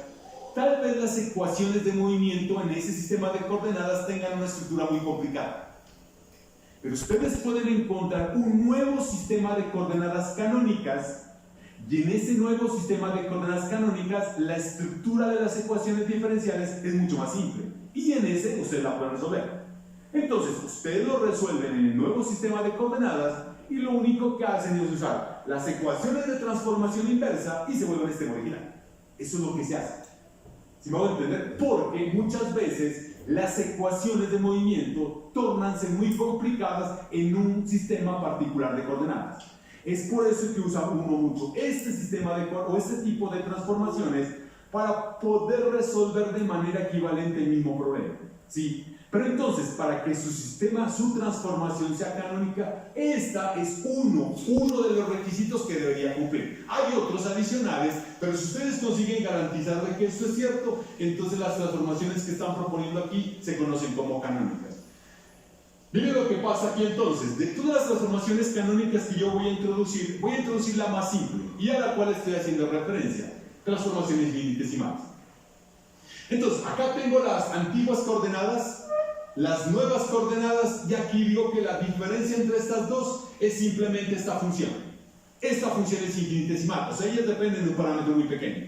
tal vez las ecuaciones de movimiento en ese sistema de coordenadas tengan una estructura muy complicada. Pero ustedes pueden encontrar un nuevo sistema de coordenadas canónicas y en ese nuevo sistema de coordenadas canónicas la estructura de las ecuaciones diferenciales es mucho más simple y en ese ustedes la pueden resolver. Entonces ustedes lo resuelven en el nuevo sistema de coordenadas y lo único que hacen es usar las ecuaciones de transformación inversa y se vuelven sistema original. Eso es lo que se hace. ¿Sí me voy a entender? Porque muchas veces las ecuaciones de movimiento tornanse muy complicadas en un sistema particular de coordenadas. Es por eso que usa uno mucho este sistema o este tipo de transformaciones para poder resolver de manera equivalente el mismo problema. ¿Sí? Pero entonces, para que su sistema, su transformación sea canónica, esta es uno de los requisitos que debería cumplir. Hay otros adicionales, pero si ustedes consiguen garantizar de que esto es cierto, entonces las transformaciones que están proponiendo aquí se conocen como canónicas. Miren lo que pasa aquí entonces. De todas las transformaciones canónicas que yo voy a introducir la más simple y a la cual estoy haciendo referencia. Transformaciones infinitesimales. Entonces, acá tengo las antiguas coordenadas, las nuevas coordenadas, y aquí digo que la diferencia entre estas dos es simplemente esta función. Esta función es infinitesimal, o sea, ellas dependen de un parámetro muy pequeño.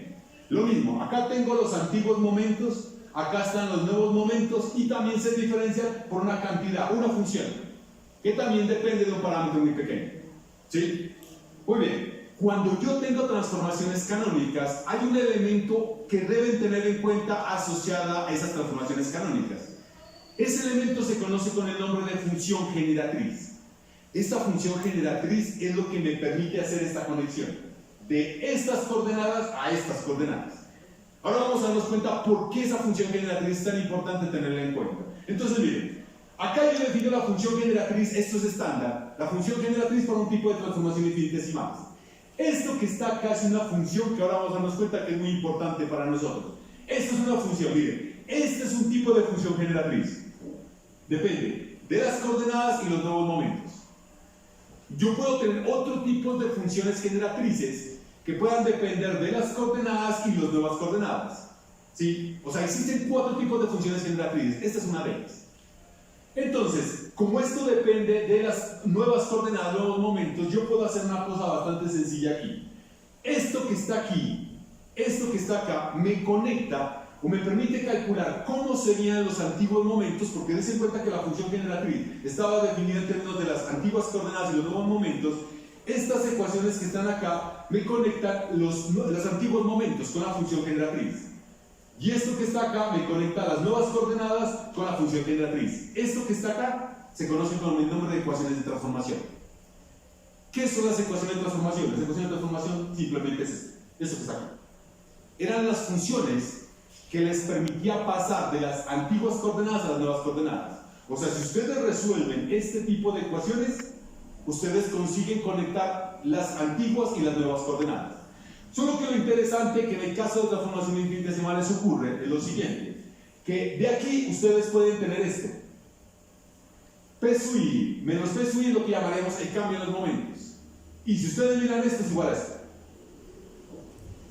Lo mismo, acá tengo los antiguos momentos, acá están los nuevos momentos, y también se diferencian por una cantidad, una función, que también depende de un parámetro muy pequeño. ¿Sí? Muy bien. Cuando yo tengo transformaciones canónicas, hay un elemento que deben tener en cuenta asociada a esas transformaciones canónicas. Ese elemento se conoce con el nombre de función generatriz. Esta función generatriz es lo que me permite hacer esta conexión de estas coordenadas a estas coordenadas. Ahora vamos a darnos cuenta por qué esa función generatriz es tan importante tenerla en cuenta. Entonces miren, acá yo defino la función generatriz, esto es estándar, la función generatriz para un tipo de transformación infinitesimales. Esto que está acá es una función que ahora vamos a darnos cuenta que es muy importante para nosotros. Esto es una función, miren, este es un tipo de función generatriz. Depende de las coordenadas y los nuevos momentos. Yo puedo tener otro tipo de funciones generatrices que puedan depender de las coordenadas y las nuevas coordenadas. ¿Sí? O sea, existen 4 tipos de funciones generatrices. Esta es una de ellas. Entonces, como esto depende de las nuevas coordenadas, nuevos momentos, yo puedo hacer una cosa bastante sencilla aquí. Esto que está aquí, esto que está acá, me conecta o me permite calcular cómo serían los antiguos momentos, porque dense en cuenta que la función generatriz estaba definida en términos de las antiguas coordenadas y los nuevos momentos. Estas ecuaciones que están acá me conectan los antiguos momentos con la función generatriz. Y esto que está acá me conecta las nuevas coordenadas con la función generatriz. Esto que está acá se conoce con el nombre de ecuaciones de transformación. ¿Qué son las ecuaciones de transformación? Las ecuaciones de transformación simplemente es esto que está acá. Eran las funciones que les permitía pasar de las antiguas coordenadas a las nuevas coordenadas. O sea, si ustedes resuelven este tipo de ecuaciones, ustedes consiguen conectar las antiguas y las nuevas coordenadas. Solo que lo interesante que en el caso de transformaciones infinitesimales ocurre es lo siguiente, que de aquí ustedes pueden tener esto. P sub i menos P sub i es lo que llamaremos el cambio en los momentos. Y si ustedes miran esto es igual a esto.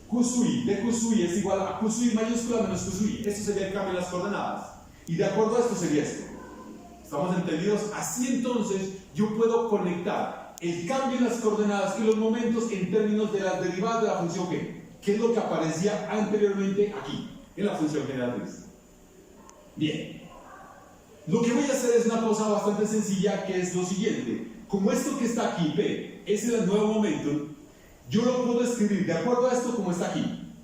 Q sub i de Q sub i es igual a Q sub i mayúscula menos Q sub i. Esto sería el cambio en las coordenadas. Y de acuerdo a esto sería esto. ¿Estamos entendidos? Así entonces yo puedo conectar el cambio en las coordenadas y los momentos en términos de las derivadas de la función g, que es lo que aparecía anteriormente aquí, en la función generatriz. Bien. Lo que voy a hacer es una cosa bastante sencilla, que es lo siguiente. Como esto que está aquí, P, es el nuevo momentum, yo lo puedo escribir de acuerdo a esto como está aquí.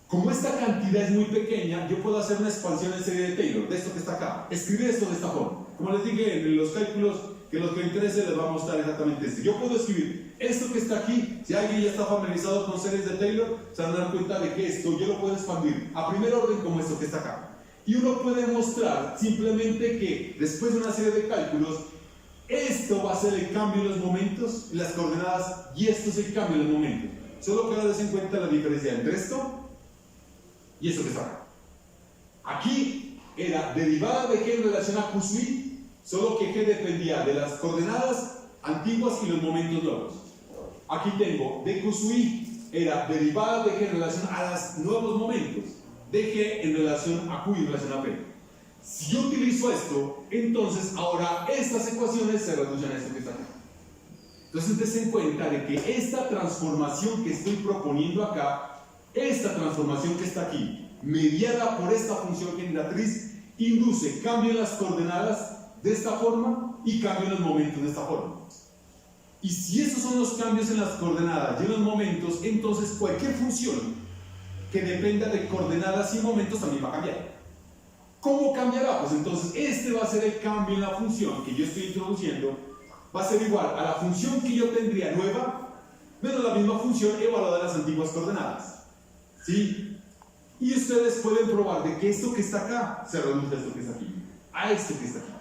Como esta cantidad es muy pequeña, yo puedo hacer una expansión en serie de Taylor, de esto que está acá. Escribir esto de esta forma. Como les dije en los cálculos, que los que les interese les va a mostrar exactamente esto. Yo puedo escribir esto que está aquí. Si alguien ya está familiarizado con series de Taylor, se van a dar cuenta de que esto yo lo puedo expandir a primer orden como esto que está acá. Y uno puede mostrar simplemente que después de una serie de cálculos, esto va a ser el cambio en los momentos, en las coordenadas, y esto es el cambio en los momentos. Solo que ahora des en cuenta la diferencia entre esto y esto que está acá. Aquí era derivada de g en relación a q sub i, solo que g dependía de las coordenadas antiguas y los momentos nuevos. Aquí tengo dq sub i, era derivada de g en relación a los nuevos momentos, de g en relación a q y en relación a p. Si yo utilizo esto, entonces ahora estas ecuaciones se reducen a esto que está acá. Entonces des en cuenta de que esta transformación que estoy proponiendo acá, esta transformación que está aquí, mediada por esta función generatriz, induce cambio en las coordenadas de esta forma y cambio en los momentos de esta forma. Y si esos son los cambios en las coordenadas y en los momentos, entonces cualquier función que dependa de coordenadas y momentos también va a cambiar. ¿Cómo cambiará? Pues entonces este va a ser el cambio en la función que yo estoy introduciendo, va a ser igual a la función que yo tendría nueva, menos la misma función evaluada en las antiguas coordenadas. ¿Sí? Y ustedes pueden probar de que esto que está acá se reduce a esto que está aquí, a esto que está aquí.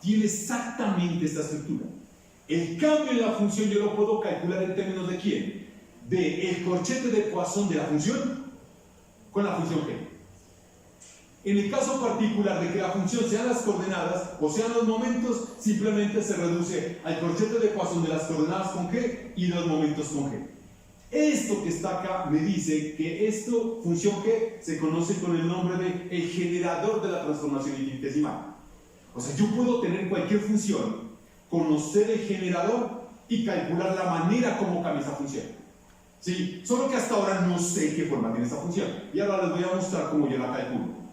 Tiene exactamente esta estructura. El cambio en la función yo lo puedo calcular en términos de ¿quién? De el corchete de Poisson de la función con la función g. En el caso particular de que la función sean las coordenadas o sean los momentos, simplemente se reduce al corchete de Poisson de las coordenadas con g y de los momentos con g. Esto que está acá me dice que esto, función g, se conoce con el nombre de el generador de la transformación infinitesimal. O sea, yo puedo tener cualquier función, conocer el generador y calcular la manera como cambia esa función. ¿Sí? Solo que hasta ahora no sé qué forma tiene esa función. Y ahora les voy a mostrar cómo yo la calculo.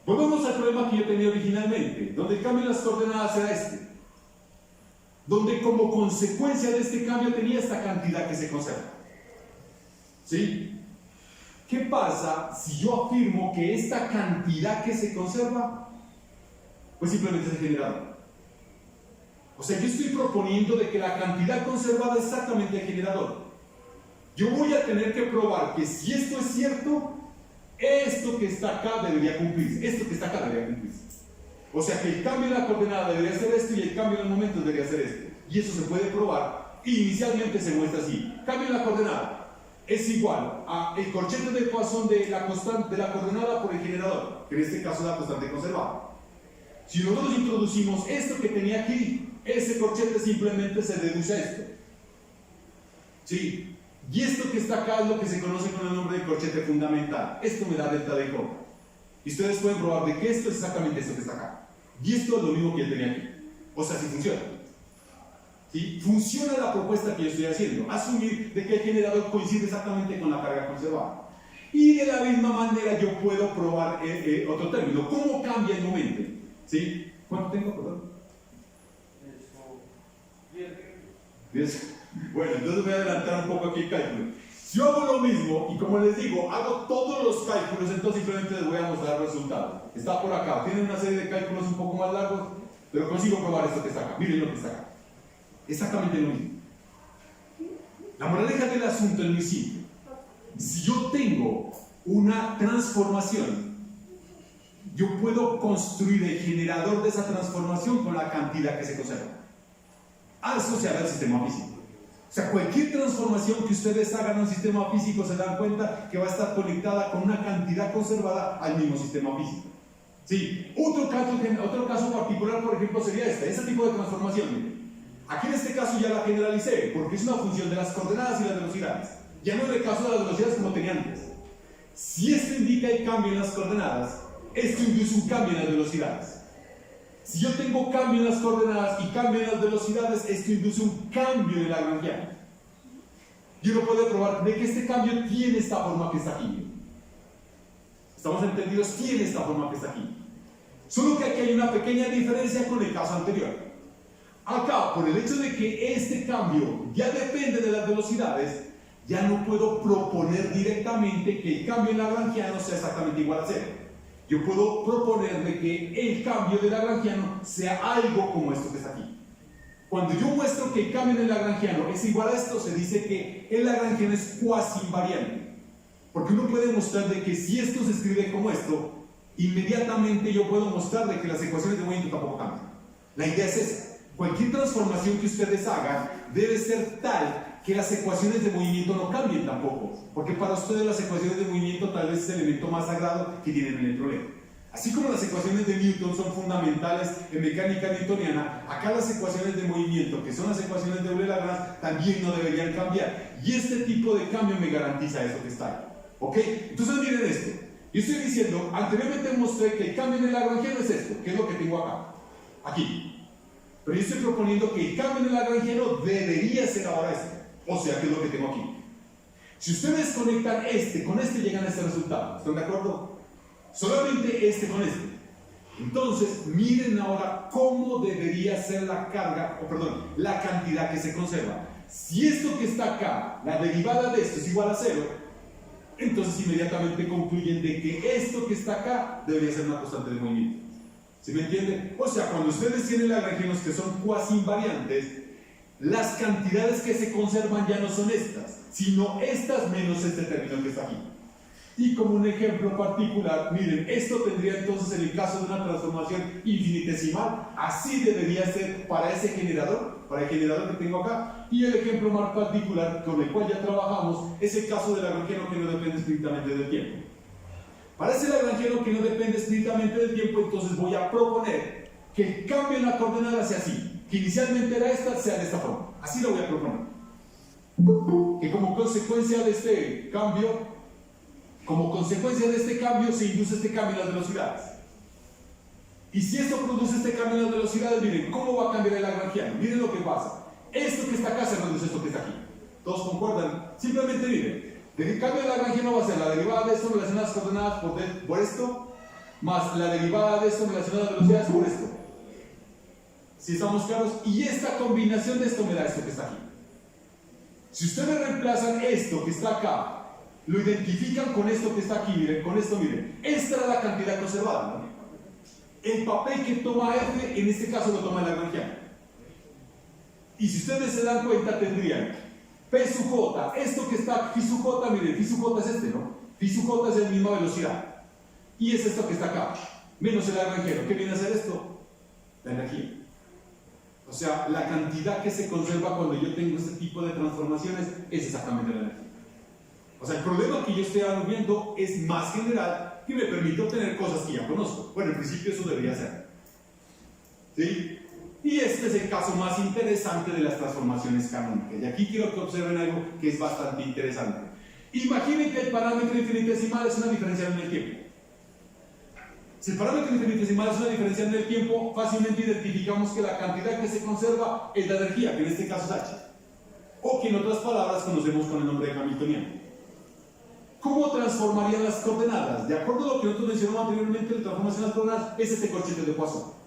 Volvemos al problema que yo tenía originalmente, donde el cambio en las coordenadas era este. Donde como consecuencia de este cambio tenía esta cantidad que se conserva. ¿Sí? ¿Qué pasa si yo afirmo que esta cantidad que se conserva, pues simplemente es el generador? O sea, yo estoy proponiendo de que la cantidad conservada es exactamente el generador. Yo voy a tener que probar que si esto es cierto, esto que está acá debería cumplirse. Esto que está acá debería cumplirse. O sea, que el cambio de la coordenada debería ser esto y el cambio de los momentos debería ser este. Y eso se puede probar. Inicialmente se muestra así. Cambio de la coordenada es igual a el corchete de Poisson de la constante de la coordenada por el generador, que en este caso es la constante conservada. Si nosotros introducimos esto que tenía aquí, ese corchete simplemente se reduce a esto. ¿Sí? Y esto que está acá es lo que se conoce con el nombre de corchete fundamental. Esto me da delta de J. Y ustedes pueden probar de que esto es exactamente esto que está acá. Y esto es lo mismo que yo tenía aquí. O sea, si funciona. ¿Sí? Funciona la propuesta que yo estoy haciendo. Asumir de que el generador coincide exactamente con la carga conservada. Y de la misma manera yo puedo probar otro término. ¿Cómo cambia el momento? ¿Sí? ¿Cuánto tengo? Perdón. 10. Bueno, entonces voy a adelantar un poco aquí el cálculo. Si yo hago lo mismo, y como les digo, hago todos los cálculos, entonces simplemente les voy a mostrar el resultado. Está por acá, tienen una serie de cálculos un poco más largos, pero consigo probar esto que está acá. Miren lo que está acá. Exactamente lo mismo. La moraleja del asunto es muy simple. Si yo tengo una transformación, yo puedo construir el generador de esa transformación con la cantidad que se conserva, asociada al sistema físico. O sea, cualquier transformación que ustedes hagan en un sistema físico se dan cuenta que va a estar conectada con una cantidad conservada al mismo sistema físico. ¿Sí? Otro caso particular, por ejemplo, sería ese tipo de transformación. Aquí en este caso ya la generalicé, porque es una función de las coordenadas y las velocidades. Ya no es el caso de las velocidades como tenía antes. Si esto indica el cambio en las coordenadas, esto induce un cambio en las velocidades. Si yo tengo cambio en las coordenadas y cambio en las velocidades, esto induce un cambio en el lagrangiano. Yo no puedo probar de que este cambio tiene esta forma que está aquí. ¿Estamos entendidos? Tiene esta forma que está aquí. Solo que aquí hay una pequeña diferencia con el caso anterior. Acá, por el hecho de que este cambio ya depende de las velocidades, ya no puedo proponer directamente que el cambio en lagrangiano sea exactamente igual a 0. Yo puedo proponer de que el cambio de lagrangiano sea algo como esto que está aquí. Cuando yo muestro que el cambio en el lagrangiano es igual a esto, se dice que el lagrangiano es cuasi invariante. Porque uno puede mostrar de que si esto se escribe como esto, inmediatamente yo puedo mostrar de que las ecuaciones de movimiento tampoco cambian. La idea es esa. Cualquier transformación que ustedes hagan debe ser tal que las ecuaciones de movimiento no cambien tampoco, porque para ustedes las ecuaciones de movimiento tal vez es el elemento más sagrado que tienen en el problema. Así como las ecuaciones de Newton son fundamentales en mecánica newtoniana, acá las ecuaciones de movimiento, que son las ecuaciones de Euler-Lagrange, también no deberían cambiar. Y este tipo de cambio me garantiza eso que está ahí. ¿Ok? Entonces miren esto. Yo estoy diciendo, anteriormente mostré que el cambio en el lagrangiano es esto, que es lo que tengo acá, aquí. Pero yo estoy proponiendo que el cambio en el lagrangiano debería ser ahora este, o sea, que es lo que tengo aquí. Si ustedes conectan este con este, llegan a este resultado. ¿Están de acuerdo? Solamente este con este. Entonces, miren ahora cómo debería ser la carga, o perdón, la cantidad que se conserva. Si esto que está acá, la derivada de esto es igual a 0, entonces inmediatamente concluyen de que esto que está acá debería ser una constante de movimiento. ¿Sí me entienden? O sea, cuando ustedes tienen lagrangianos que son cuasi invariantes, las cantidades que se conservan ya no son estas, sino estas menos este término que está aquí. Y como un ejemplo particular, miren, esto tendría entonces en el caso de una transformación infinitesimal, así debería ser para ese generador, para el generador que tengo acá. Y el ejemplo más particular con el cual ya trabajamos es el caso del lagrangiano que no depende estrictamente del tiempo. Para ese lagrangiano que no depende estrictamente del tiempo, entonces voy a proponer que el cambio en la coordenada sea así, que inicialmente era esta, sea de esta forma. Así lo voy a proponer. Que como consecuencia de este cambio, se induce este cambio en las velocidades. Y si esto produce este cambio en las velocidades, miren, ¿cómo va a cambiar el lagrangiano? Miren lo que pasa. Esto que está acá se reduce a esto que está aquí. ¿Todos concuerdan? Simplemente miren, el cambio del lagrangiano va a ser la derivada de esto relacionada a las coordenadas por esto, más la derivada de esto relacionada a las velocidades por esto. ¿Sí estamos claros? Y esta combinación de esto me da esto que está aquí. Si ustedes reemplazan esto que está acá, lo identifican con esto que está aquí, miren, con esto, miren. Esta era la cantidad conservada, ¿no? El papel que toma F, en este caso lo toma el lagrangiano. Y si ustedes se dan cuenta, tendrían P sub J, esto que está, Phi sub J, miren, Phi sub J es este, ¿no? Phi sub J es la misma velocidad. Y es esto que está acá, menos el lagrangiano. ¿Qué viene a ser esto? La energía. O sea, la cantidad que se conserva cuando yo tengo este tipo de transformaciones es exactamente la energía. O sea, el problema que yo estoy viendo es más general que me permite obtener cosas que ya conozco. Bueno, en principio eso debería ser. ¿Sí? Y este es el caso más interesante de las transformaciones canónicas. Y aquí quiero que observen algo que es bastante interesante. Imaginen que el parámetro infinitesimal es una diferencial en el tiempo. Si el parámetro infinitesimal es una diferencial en el tiempo, fácilmente identificamos que la cantidad que se conserva es la energía, que en este caso es H. O que en otras palabras conocemos con el nombre de Hamiltoniano. ¿Cómo transformarían las coordenadas? De acuerdo a lo que nosotros mencionamos anteriormente, la transformación de las coordenadas es este corchete de Poisson.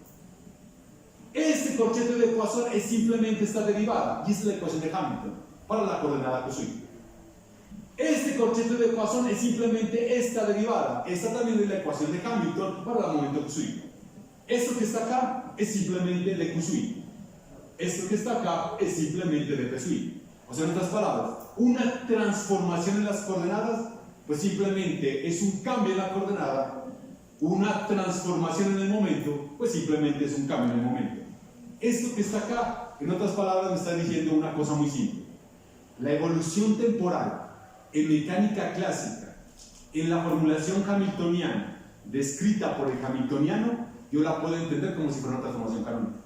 Este corchete de Poisson es simplemente esta derivada, y esta es la ecuación de Hamilton para la coordenada cosine. Este corchete de Poisson es simplemente esta derivada. Esta también es la ecuación de Hamilton para el momento cosine. Esto que está acá es simplemente de cosine. Esto que está acá es simplemente de cosine. O sea, en otras palabras, una transformación en las coordenadas pues simplemente es un cambio en la coordenada. Una transformación en el momento pues simplemente es un cambio en el momento. Esto que está acá, en otras palabras, me está diciendo una cosa muy simple. La evolución temporal en mecánica clásica, en la formulación hamiltoniana descrita por el hamiltoniano, yo la puedo entender como si fuera una transformación canónica.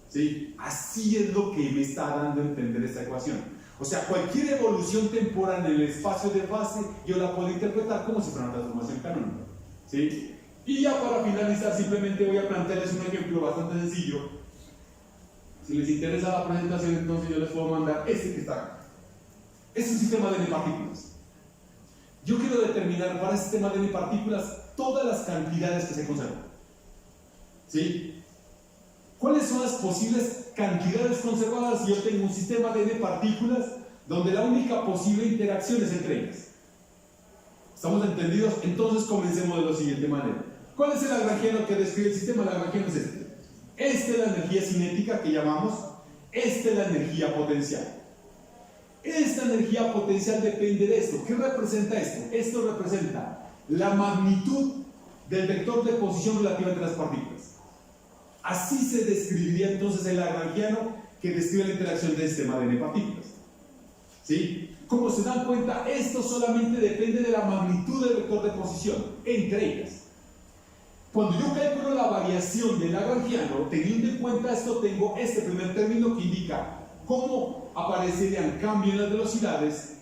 ¿Sí? Así es lo que me está dando a entender esta ecuación. O sea, cualquier evolución temporal en el espacio de fase, yo la puedo interpretar como si fuera una transformación canónica. ¿Sí? Y ya para finalizar, simplemente voy a plantearles un ejemplo bastante sencillo. Si les interesa la presentación, entonces yo les puedo mandar este que está acá. Es un sistema de n partículas. Yo quiero determinar para este sistema de n partículas todas las cantidades que se conservan. ¿Sí? ¿Cuáles son las posibles cantidades conservadas si yo tengo un sistema de n partículas donde la única posible interacción es entre ellas? ¿Estamos entendidos? Entonces comencemos de la siguiente manera. ¿Cuál es el lagrangiano que describe el sistema? El lagrangiano es este. Esta es la energía cinética que llamamos, esta es la energía potencial. Esta energía potencial depende de esto. ¿Qué representa esto? Esto representa la magnitud del vector de posición relativa entre las partículas. Así se describiría entonces el lagrangiano que describe la interacción del sistema de n-partículas. ¿Sí? Como se dan cuenta, esto solamente depende de la magnitud del vector de posición entre ellas. Cuando yo calculo la variación del lagrangiano, teniendo en cuenta esto, tengo este primer término que indica cómo aparecerían cambio en las velocidades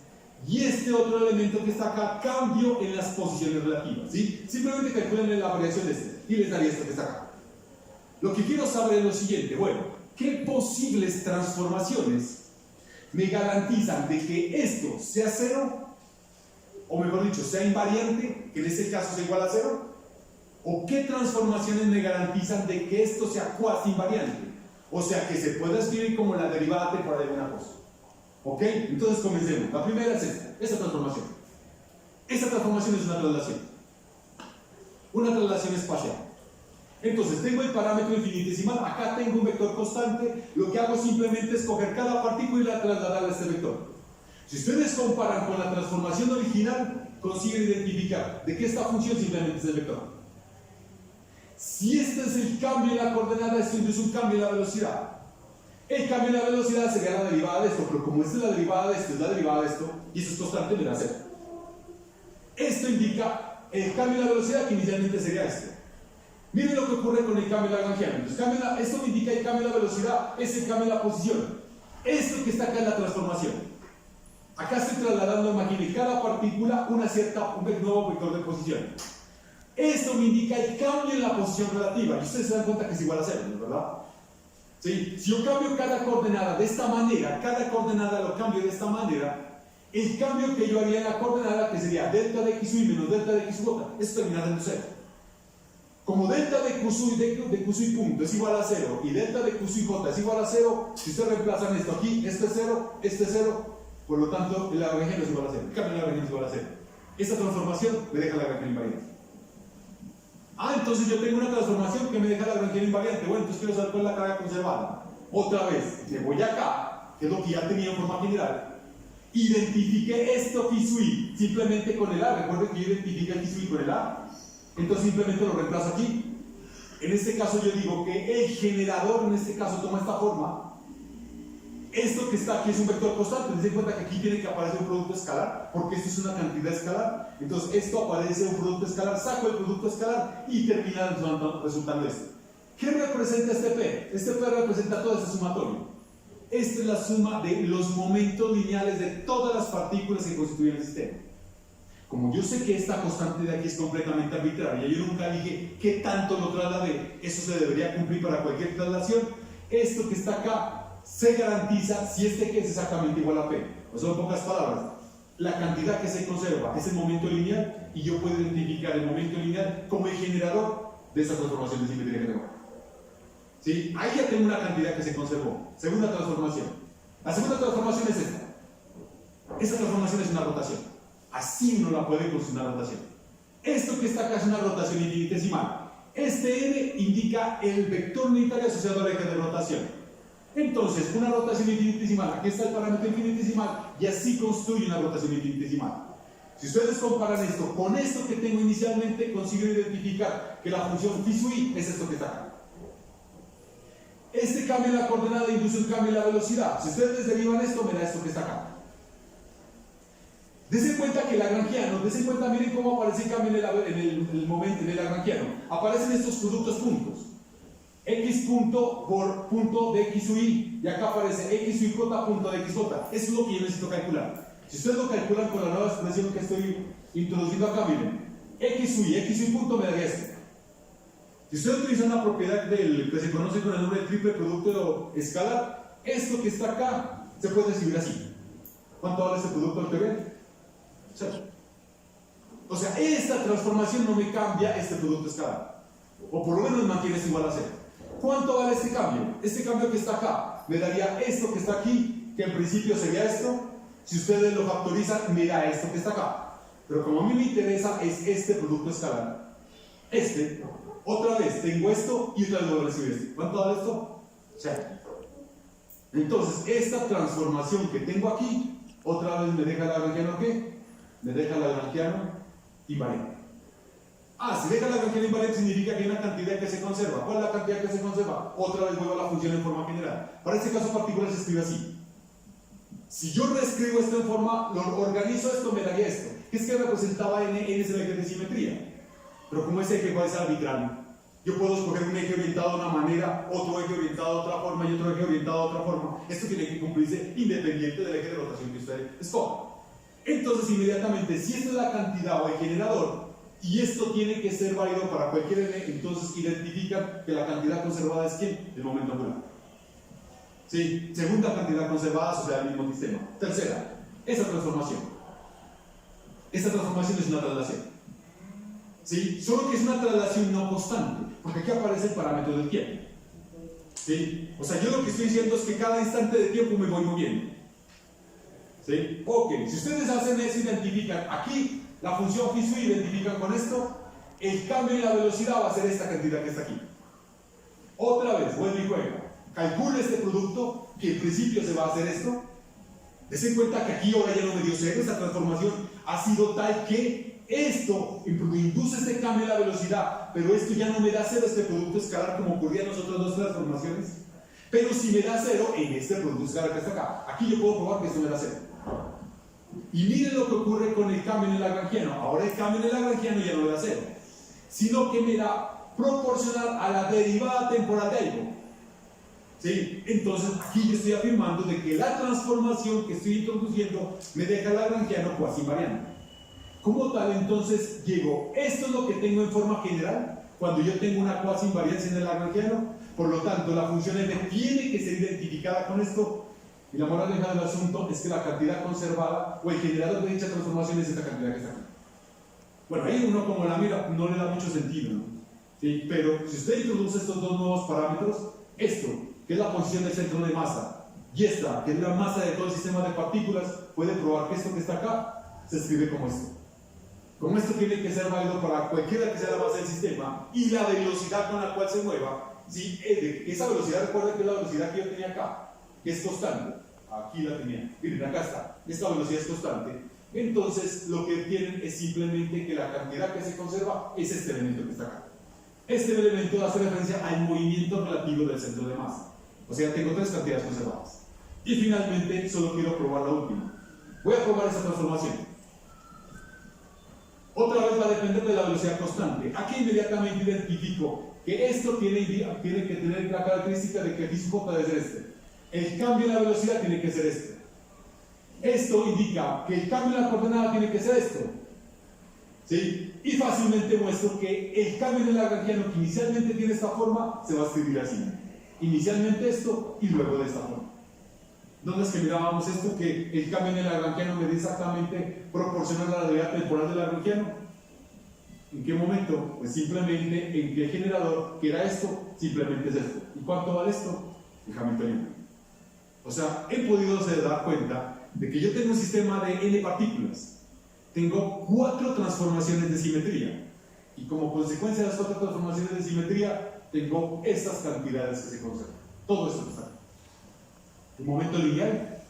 y este otro elemento que está acá, cambio en las posiciones relativas. ¿Sí? Simplemente calculen la variación de este y les daría esto que está acá. Lo que quiero saber es lo siguiente, bueno, ¿qué posibles transformaciones me garantizan de que esto sea cero, o mejor dicho, sea invariante, que en este caso sea igual a cero? ¿O qué transformaciones me garantizan de que esto sea cuasi invariante? O sea, que se pueda escribir como la derivada temporal de una cosa. ¿Ok? Entonces comencemos. La primera es esta transformación. Esta transformación es una traslación espacial. Entonces, tengo el parámetro infinitesimal, acá tengo un vector constante, lo que hago simplemente es coger cada partícula y la trasladar a este vector. Si ustedes comparan con la transformación original, consiguen identificar de que esta función simplemente es el vector. Si este es el cambio en la coordenada, esto induce un cambio en la velocidad. El cambio en la velocidad sería la derivada de esto, pero como esta es la derivada de esto, es la derivada de esto, y eso es constante, me da cero. Esto indica el cambio en la velocidad, que inicialmente sería este. Miren lo que ocurre con el cambio lagrangiano. Entonces, esto me indica el cambio en la velocidad, es el cambio en la posición. Esto que está acá es la transformación. Acá estoy trasladando, imaginen, cada partícula un nuevo vector de posición. Esto me indica el cambio en la posición relativa. Y ustedes se dan cuenta que es igual a cero, ¿no? ¿Verdad? ¿Sí? Si yo cambio cada coordenada de esta manera, cada coordenada lo cambio de esta manera, el cambio que yo haría en la coordenada, que sería delta de xy menos delta de xy, esto termina dando cero. Como delta de qy punto es igual a 0 y delta de qy j es igual a 0, si ustedes reemplazan esto aquí, este es 0, por lo tanto el lagrangiano es igual a 0, el cambio del lagrangiano es igual a 0. Esta transformación me deja el lagrangiano invariante. Entonces yo tengo una transformación que me deja el lagrangiano invariante. Bueno, entonces quiero saber cuál es la carga conservada. Otra vez, me voy acá, que es lo que ya tenía en forma general, identifiqué esto phi simplemente con el A. Recuerden que yo identifiqué el phi con el A. Entonces simplemente lo reemplazo aquí. En este caso yo digo que el generador en este caso toma esta forma. Esto que está aquí es un vector constante. Dense cuenta que aquí tiene que aparecer un producto escalar, porque esto es una cantidad escalar. Entonces esto aparece un producto escalar, saco el producto escalar y termina resultando esto. ¿Qué representa este P? Este P representa todo este sumatorio. Esta es la suma de los momentos lineales de todas las partículas que constituyen el sistema. Como yo sé que esta constante de aquí es completamente arbitraria, yo nunca dije qué tanto lo trasladé, eso se debería cumplir para cualquier traslación. Esto que está acá se garantiza si este que es exactamente igual a P. O sea, en pocas palabras, la cantidad que se conserva es el momento lineal y yo puedo identificar el momento lineal como el generador de esa transformación de simetría que tengo. ¿Sí? Ahí ya tengo una cantidad que se conservó. Segunda transformación. La segunda transformación es esta. Esta transformación es una rotación. Así uno la puede construir una rotación. Esto que está acá es una rotación infinitesimal. Este n indica el vector unitario asociado al eje de rotación. Entonces, una rotación infinitesimal, aquí está el parámetro infinitesimal, y así construye una rotación infinitesimal. Si ustedes comparan esto con esto que tengo inicialmente, consiguen identificar que la función phi es esto que está acá. Este cambio en la coordenada induce un cambio en la velocidad. Si ustedes derivan esto, me da esto que está acá. Dense cuenta que el lagrangiano, miren cómo aparece el cambio en el momento en el lagrangiano. Aparecen estos productos puntos. X punto por punto de x y acá aparece x y j punto de xj. Eso es lo que yo necesito calcular. Si ustedes lo calculan con la nueva expresión que estoy introduciendo acá, miren, x y punto me daría esto. Si ustedes utilizan una propiedad que se conoce con el nombre de triple producto escalar, esto que está acá se puede escribir así. ¿Cuánto vale este producto al PB? O sea, esta transformación no me cambia este producto escalar, o por lo menos mantiene esto igual a 0. ¿Cuánto vale este cambio? Este cambio que está acá me daría esto que está aquí, que en principio sería esto. Si ustedes lo factorizan, me da esto que está acá. Pero como a mí me interesa es este producto escalar, otra vez tengo esto y otra vez voy a recibir esto. ¿Cuánto vale esto? 0. Entonces, esta transformación que tengo aquí, otra vez me deja el lagrangiano ¿qué? Me deja el lagrangiano invariante. Si deja la Lagrangiana invariante significa que hay una cantidad que se conserva. ¿Cuál es la cantidad que se conserva? Otra vez vuelvo a la función en forma general. Para este caso particular se escribe así. Si yo reescribo esto en forma, lo organizo esto, me daría esto. Que es que representaba n es el eje de simetría. Pero como ese eje puede ser arbitrario, yo puedo escoger un eje orientado de una manera, otro eje orientado de otra forma y otro eje orientado de otra forma. Esto tiene que cumplirse independiente del eje de rotación que usted escoja. Entonces, inmediatamente, si esta es la cantidad o el generador, y esto tiene que ser válido para cualquier n, entonces identifican que la cantidad conservada es ¿quién? El momento angular. ¿Sí? Segunda cantidad conservada sobre el mismo sistema. Tercera, esa transformación. Esta transformación es una traslación. ¿Sí? Solo que es una traslación no constante, porque aquí aparece el parámetro del tiempo. ¿Sí? O sea, yo lo que estoy diciendo es que cada instante de tiempo me voy moviendo. ¿Sí? Ok, si ustedes hacen eso, identifican aquí la función phi identifican con esto, el cambio en la velocidad va a ser esta cantidad que está aquí. Otra vez, vuelve y juega. Calcula este producto, que en principio se va a hacer esto. Dese cuenta que aquí ahora ya no me dio cero, esta transformación ha sido tal que esto induce este cambio en la velocidad, pero esto ya no me da cero, este producto escalar como ocurría en las otras dos transformaciones. Pero si me da cero en este producto escalar que está acá, aquí yo puedo probar que esto me da cero. Y miren lo que ocurre con el cambio en el lagrangiano. Ahora el cambio en el lagrangiano ya no me da cero, sino que me da proporcional a la derivada temporal de algo. ¿Sí? Entonces aquí yo estoy afirmando de que la transformación que estoy introduciendo me deja el lagrangiano cuasi invariante. Como tal, entonces llego, esto es lo que tengo en forma general cuando yo tengo una cuasi invariancia en el lagrangiano. Por lo tanto, la función n tiene que ser identificada con esto. Y la moraleja del asunto es que la cantidad conservada o el generador de dicha transformación es esta cantidad que está aquí. Bueno, ahí uno como la mira no le da mucho sentido, ¿no? ¿Sí? Pero si usted introduce estos dos nuevos parámetros, esto, que es la posición del centro de masa, y esta, que es la masa de todo el sistema de partículas, puede probar que esto que está acá se escribe como esto. Como esto tiene que ser válido para cualquiera que sea la base del sistema y la velocidad con la cual se mueva, ¿sí? Esa velocidad, recuerden que es la velocidad que yo tenía acá, que es constante. Aquí la tenía. Miren, acá está. Esta velocidad es constante. Entonces, lo que tienen es simplemente que la cantidad que se conserva es este elemento que está acá. Este elemento hace referencia al movimiento relativo del centro de masa. O sea, tengo tres cantidades conservadas. Y finalmente, solo quiero probar la última. Voy a probar esa transformación. Otra vez va a depender de la velocidad constante. Aquí inmediatamente identifico que esto tiene que tener la característica de que el su J debe ser este. El cambio en la velocidad tiene que ser este. Esto indica que el cambio en la coordenada tiene que ser esto. ¿Sí? Y fácilmente muestro que el cambio en el lagrangiano que inicialmente tiene esta forma se va a escribir así. Inicialmente esto y luego de esta forma. ¿Dónde es que mirábamos esto? Que el cambio en el lagrangiano me da exactamente proporcional a la derivada temporal del lagrangiano. ¿En qué momento? Pues simplemente en que el generador, que era esto, simplemente es esto. ¿Y cuánto vale esto? El Hamiltoniano. O sea, he podido dar cuenta de que yo tengo un sistema de n partículas. Tengo 4 transformaciones de simetría. Y como consecuencia de las 4 transformaciones de simetría, tengo estas cantidades que se conservan. Todo esto que está aquí. El momento lineal,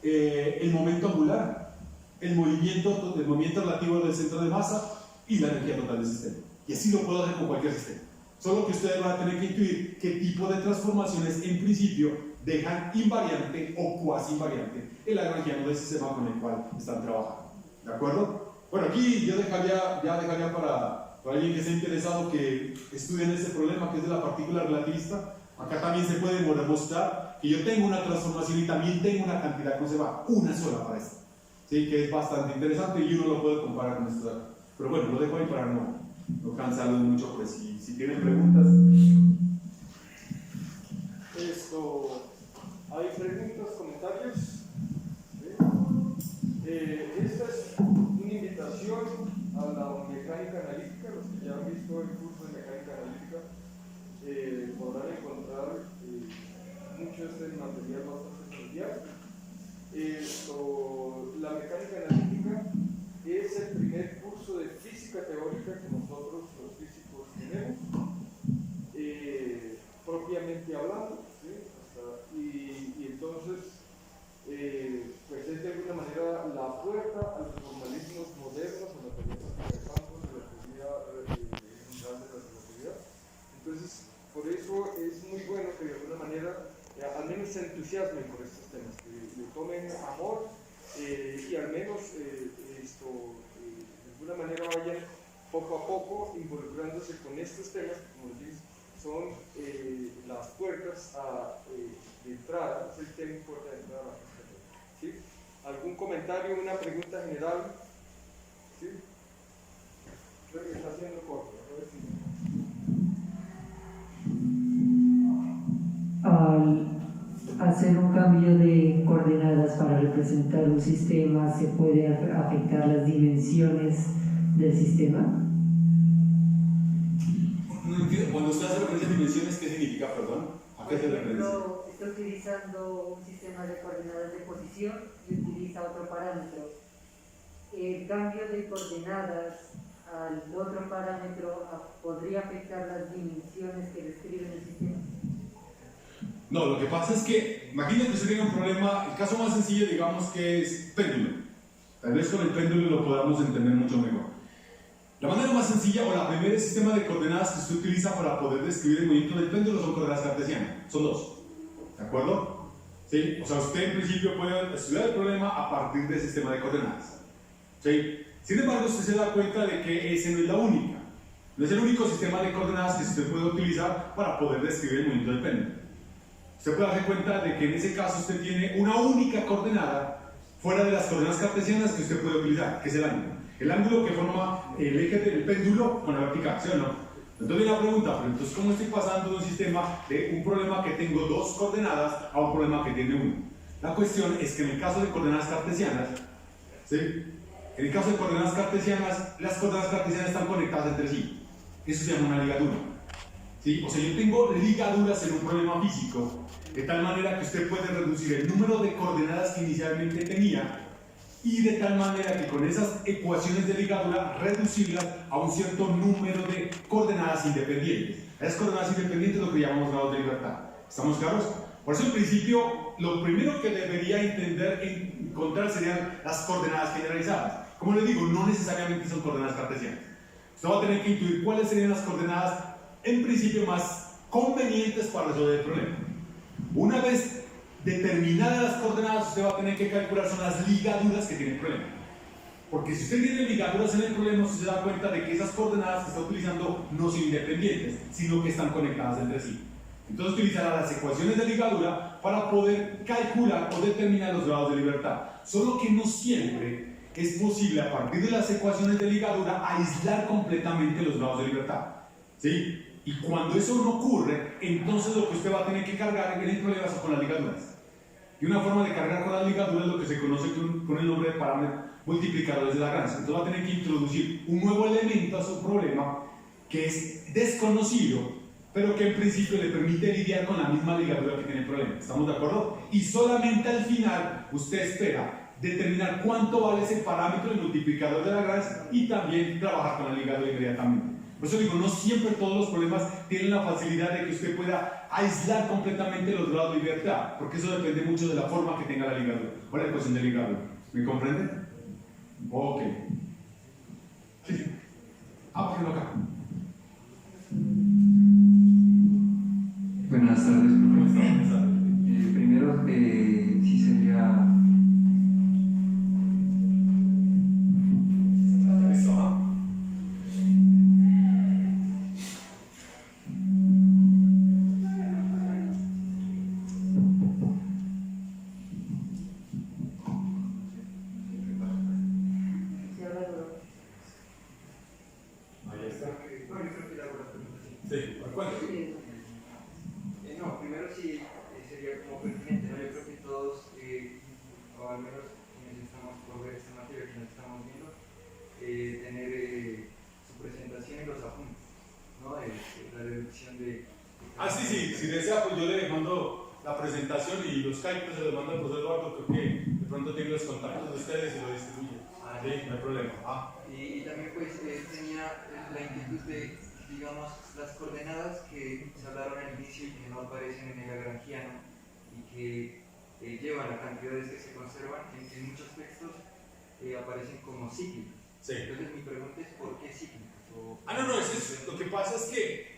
el momento angular, el movimiento relativo del centro de masa y la energía total del sistema. Y así lo puedo hacer con cualquier sistema. Solo que ustedes van a tener que intuir qué tipo de transformaciones en principio dejan invariante o cuasi invariante el lagrangiano del sistema con el cual están trabajando. ¿De acuerdo? Bueno, aquí yo dejaría para alguien que esté interesado que estudien ese problema que es de la partícula relativista. Acá también se puede mostrar que yo tengo una transformación y también tengo una cantidad conservada, una sola para esto. ¿Sí? Que es bastante interesante y uno lo puede comparar con esto de acá. Pero bueno, lo dejo ahí para no cansarlos mucho, pues si tienen preguntas. ¿Hay preguntas, comentarios? Esta es una invitación a la mecánica analítica. Los que ya han visto el curso de mecánica analítica podrán encontrar mucho de este material bastante esencial. La mecánica analítica es el primer curso de física teórica que nosotros los físicos tenemos, propiamente hablando, ¿sí? Y entonces pues es de alguna manera la puerta a los formalismos modernos, a la teoría de campos, de la teoría a poco involucrándose con estos temas, que como decís, son las puertas de entrada, es el tema puerta de entrada a la pesca. ¿Sí? ¿Algún comentario, una pregunta general? ¿Sí? Creo que está haciendo corto. A ver si... Al hacer un cambio de coordenadas para representar un sistema, ¿se puede afectar las dimensiones del sistema? No entiendo. Cuando usted hace referencia a dimensiones, ¿qué significa, perdón? ¿A qué se referencia? Está utilizando un sistema de coordenadas de posición y utiliza otro parámetro. El cambio de coordenadas al otro parámetro podría afectar las dimensiones que describe el sistema. No, lo que pasa es que, imagínate que usted tiene un problema, el caso más sencillo, digamos que es péndulo. Tal vez con el péndulo lo podamos entender mucho mejor. La manera más sencilla o la primera sistema de coordenadas que usted utiliza para poder describir el movimiento del péndulo son coordenadas cartesianas. Son dos. ¿De acuerdo? ¿Sí? O sea, usted en principio puede estudiar el problema a partir del sistema de coordenadas. ¿Sí? Sin embargo, usted se da cuenta de que ese no es la única. No es el único sistema de coordenadas que usted puede utilizar para poder describir el movimiento del péndulo. Usted puede darse cuenta de que en ese caso usted tiene una única coordenada fuera de las coordenadas cartesianas que usted puede utilizar, que es el ángulo. El ángulo que forma el eje del péndulo con la vertical, ¿sí o no? Entonces viene la pregunta, pero entonces ¿cómo estoy pasando de un sistema de un problema que tengo dos coordenadas a un problema que tiene uno? La cuestión es que en el caso de coordenadas cartesianas, ¿sí? En el caso de coordenadas cartesianas, las coordenadas cartesianas están conectadas entre sí. Eso se llama una ligadura. ¿Sí? O sea, yo tengo ligaduras en un problema físico, de tal manera que usted puede reducir el número de coordenadas que inicialmente tenía y de tal manera que con esas ecuaciones de ligadura reducirlas a un cierto número de coordenadas independientes. A esas coordenadas independientes lo que llamamos grados de libertad. ¿Estamos claros? Por eso, en principio, lo primero que debería encontrar serían las coordenadas generalizadas. Como le digo, no necesariamente son coordenadas cartesianas. Usted va a tener que intuir cuáles serían las coordenadas, en principio, más convenientes para resolver el problema. Una vez determinadas las coordenadas, usted va a tener que calcular son las ligaduras que tiene el problema. Porque si usted tiene ligaduras en el problema, usted se da cuenta de que esas coordenadas que está utilizando no son independientes, sino que están conectadas entre sí. Entonces utilizará las ecuaciones de ligadura para poder calcular o determinar los grados de libertad. Solo que no siempre es posible, a partir de las ecuaciones de ligadura, aislar completamente los grados de libertad. ¿Sí? Y cuando eso no ocurre, entonces lo que usted va a tener que cargar en el problema son con las ligaduras. Y una forma de cargar con las ligaduras es lo que se conoce con el nombre de parámetros multiplicadores de Lagrange. Entonces va a tener que introducir un nuevo elemento a su problema que es desconocido, pero que en principio le permite lidiar con la misma ligadura que tiene el problema. ¿Estamos de acuerdo? Y solamente al final usted espera determinar cuánto vale ese parámetro del multiplicador de Lagrange y también trabajar con la ligadura inmediatamente. Por eso digo, no siempre todos los problemas tienen la facilidad de que usted pueda aislar completamente los grados de libertad, porque eso depende mucho de la forma que tenga la ligadura o la ecuación de ligadura. ¿Me comprende? Ok. Sí. Póngelo acá. Buenas tardes, profesor. Primero, sí sería... No, primero sí sería como pertinente, ¿no? Yo creo que todos, o al menos quienes estamos por ver esta materia, que nos estamos viendo, tener su presentación en los apuntes, ¿no? La reducción de... Sí, si desea, pues yo le mando la presentación y los cálculos se los manda al profesor Eduardo, creo que de pronto tiene los contactos de ustedes y lo distribuye. Sí, no hay problema. Y también pues tenía la inquietud de, digamos, las coordenadas que se hablaron al inicio y que no aparecen en el lagrangiano y que llevan a cantidades que se conservan, en muchos textos aparecen como cíclicas. Sí. Entonces mi pregunta es ¿por qué cíclicas? Lo que pasa es que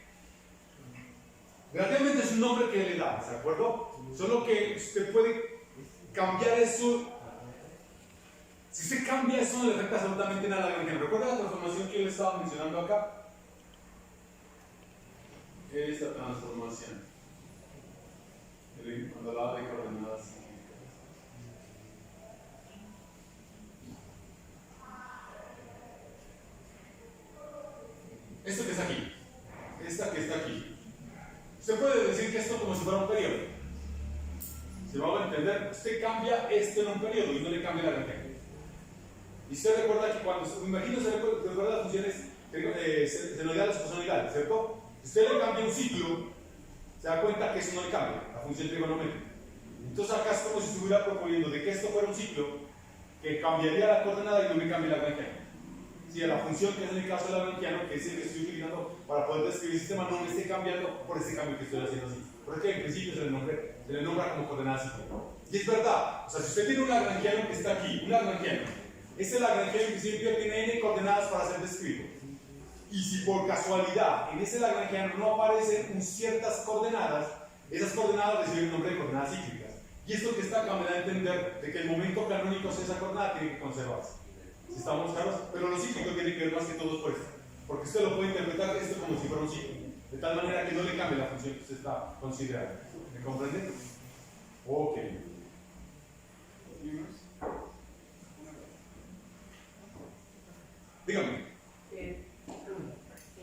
relativamente es un nombre que le da, ¿de acuerdo? Solo que usted puede cambiar eso. Si usted cambia eso, no le afecta absolutamente nada a la granjero. ¿Recuerda la transformación que yo le estaba mencionando acá? Esta transformación. Cuando hablaba de coordenadas. Esto que está aquí. Esta que está aquí. Usted puede decir que esto como si fuera un periodo. ¿Se va a entender? Usted cambia esto en un periodo y no le cambia la granjero. Y usted recuerda que cuando, me imagino, se recuerda las funciones senoidales o cosenoidales, ¿cierto? Si usted le cambia un ciclo, se da cuenta que eso no le cambia, la función trigonométrica. Entonces acá es como si estuviera proponiendo de que esto fuera un ciclo que cambiaría la coordenada y no me cambia la granjero. Si a la función que es en el caso de la granjero, que es el que estoy utilizando para poder describir el sistema, no me esté cambiando por este cambio que estoy haciendo así. Porque en principio se le nombra como coordenada cíclica. Y es verdad, o sea, si usted tiene un lagrangiano que está aquí, un lagrangiano, este lagrangiano en principio tiene n coordenadas para ser descrito. Y si por casualidad en ese lagrangiano no aparecen ciertas coordenadas, esas coordenadas reciben el nombre de coordenadas cíclicas. Y esto que está acá me da a entender de que el momento canónico de esa coordenada tiene que conservarse. ¿Sí estamos claros? Pero lo cíclico tiene que ver más que todo por esto. Porque usted lo puede interpretar esto como si fuera un ciclo. De tal manera que no le cambie la función que usted está considerando. ¿Me comprende? Ok. Dígame.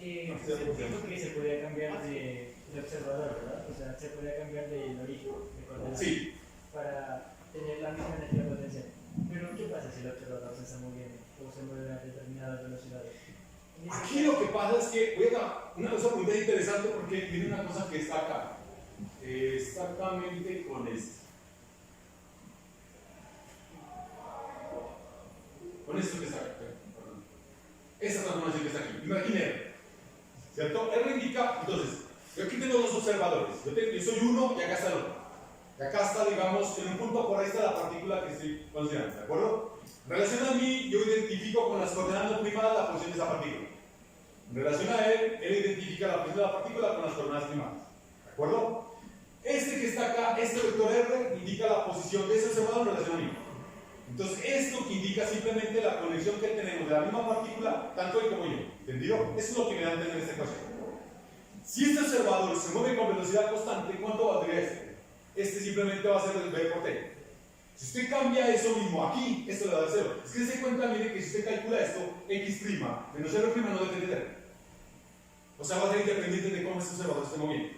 Entiendo que se podía cambiar de observador, ¿verdad? O sea, se podía cambiar del origen de coordenadas Sí. para tener la misma energía potencial. Pero, ¿qué pasa si el observador se está moviendo o se mueve a determinadas velocidades? Aquí lo que pasa es que, voy a dar una cosa muy interesante porque tiene una cosa que está acá. Exactamente con esto. Con esto que está acá. Perdón. Esta transformación que está aquí. Imaginen. ¿Cierto? R indica, entonces, yo aquí tengo dos observadores. Yo soy uno y acá está el otro. Y acá está, digamos, en un punto por ahí está la partícula que estoy considerando. ¿De acuerdo? En relación a mí, yo identifico con las coordenadas primadas la posición de esa partícula. En relación a él identifica la posición de la partícula con las coordenadas primadas. ¿De acuerdo? Este que está acá, este vector R, indica la posición de ese observador en relación a mí. Entonces, esto que indica simplemente la conexión que tenemos de la misma partícula, tanto él como yo. ¿Entendido? Eso es lo que me da a entender esta ecuación. Si este observador se mueve con velocidad constante, ¿cuánto valdría este? Este simplemente va a ser el v por t. Si usted cambia eso mismo aquí, esto le va a dar 0. Es que se cuenta, mire, que si usted calcula esto, x' menos r' no depende de 0. O sea, va a ser independiente de cómo este observador esté moviendo.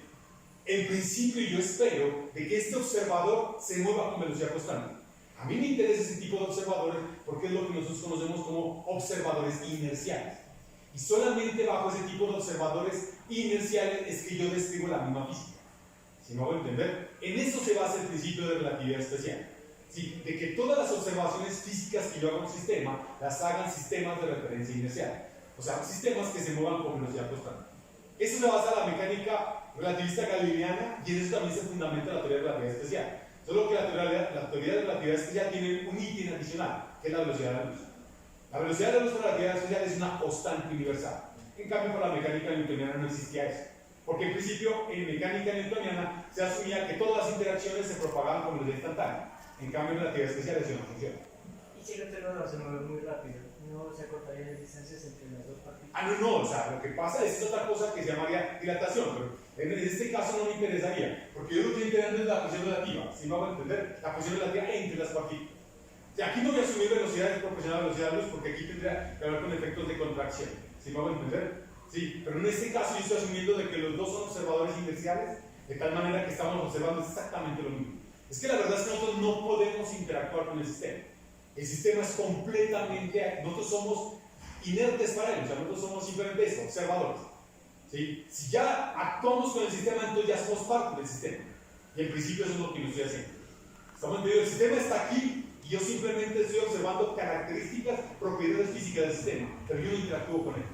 En principio, yo espero de que este observador se mueva con velocidad constante. A mí me interesa ese tipo de observadores porque es lo que nosotros conocemos como observadores inerciales. Y solamente bajo ese tipo de observadores inerciales es que yo describo la misma física. Si me hago entender, en eso se basa el principio de relatividad especial. ¿Sí? De que todas las observaciones físicas que yo haga en un sistema las hagan sistemas de referencia inercial. O sea, sistemas que se muevan con velocidad constante. Eso se basa en la mecánica relativista galileana y en eso también se fundamenta la teoría de relatividad especial. Solo que la teoría de relatividad especial tiene un ítem adicional, que es la velocidad de la luz. La velocidad de la luz por relatividad especial es una constante universal. En cambio, por la mecánica newtoniana no existía eso. Porque en principio, en mecánica newtoniana se asumía que todas las interacciones se propagaban con velocidad instantánea. En cambio, en relatividad especial eso no funciona. Y si el observador se mueve muy rápido, ¿no se acortarían las distancias entre las dos partículas? Ah, no, o sea, lo que pasa es otra cosa que se llamaría dilatación, pero en este caso no me interesaría, porque yo lo que estoy entendiendo es la posición relativa, si me hago entender, la posición relativa entre las partículas. O sea, aquí no voy a asumir velocidades proporcionales a la velocidad de luz, porque aquí tendría que ver con efectos de contracción, si me hago entender. Sí, pero en este caso yo estoy asumiendo de que los dos son observadores inerciales, de tal manera que estamos observando exactamente lo mismo. Es que la verdad es que nosotros no podemos interactuar con el sistema. El sistema es completamente, nosotros somos inertes para él, o sea, nosotros somos simplemente eso, observadores. ¿Sí? Si ya actuamos con el sistema, entonces ya somos parte del sistema. Y en principio eso es lo que yo estoy haciendo. Estamos entendiendo, el sistema está aquí y yo simplemente estoy observando características, propiedades físicas del sistema, pero yo no interactúo con él.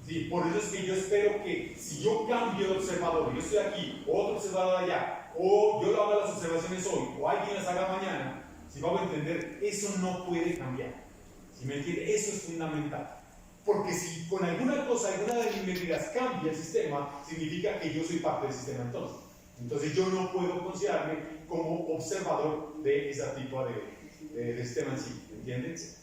¿Sí? Por eso es que yo espero que si yo cambio de observador, yo estoy aquí, o otro observador allá, o yo lo hago las observaciones hoy, o alguien las haga mañana, si vamos a entender, eso no puede cambiar. ¿Sí me entiende? Eso es fundamental. Porque si con alguna cosa, alguna de mis medidas cambia el sistema, significa que yo soy parte del sistema entonces. Entonces yo no puedo considerarme como observador de ese tipo de sistema en sí. ¿Entiendes?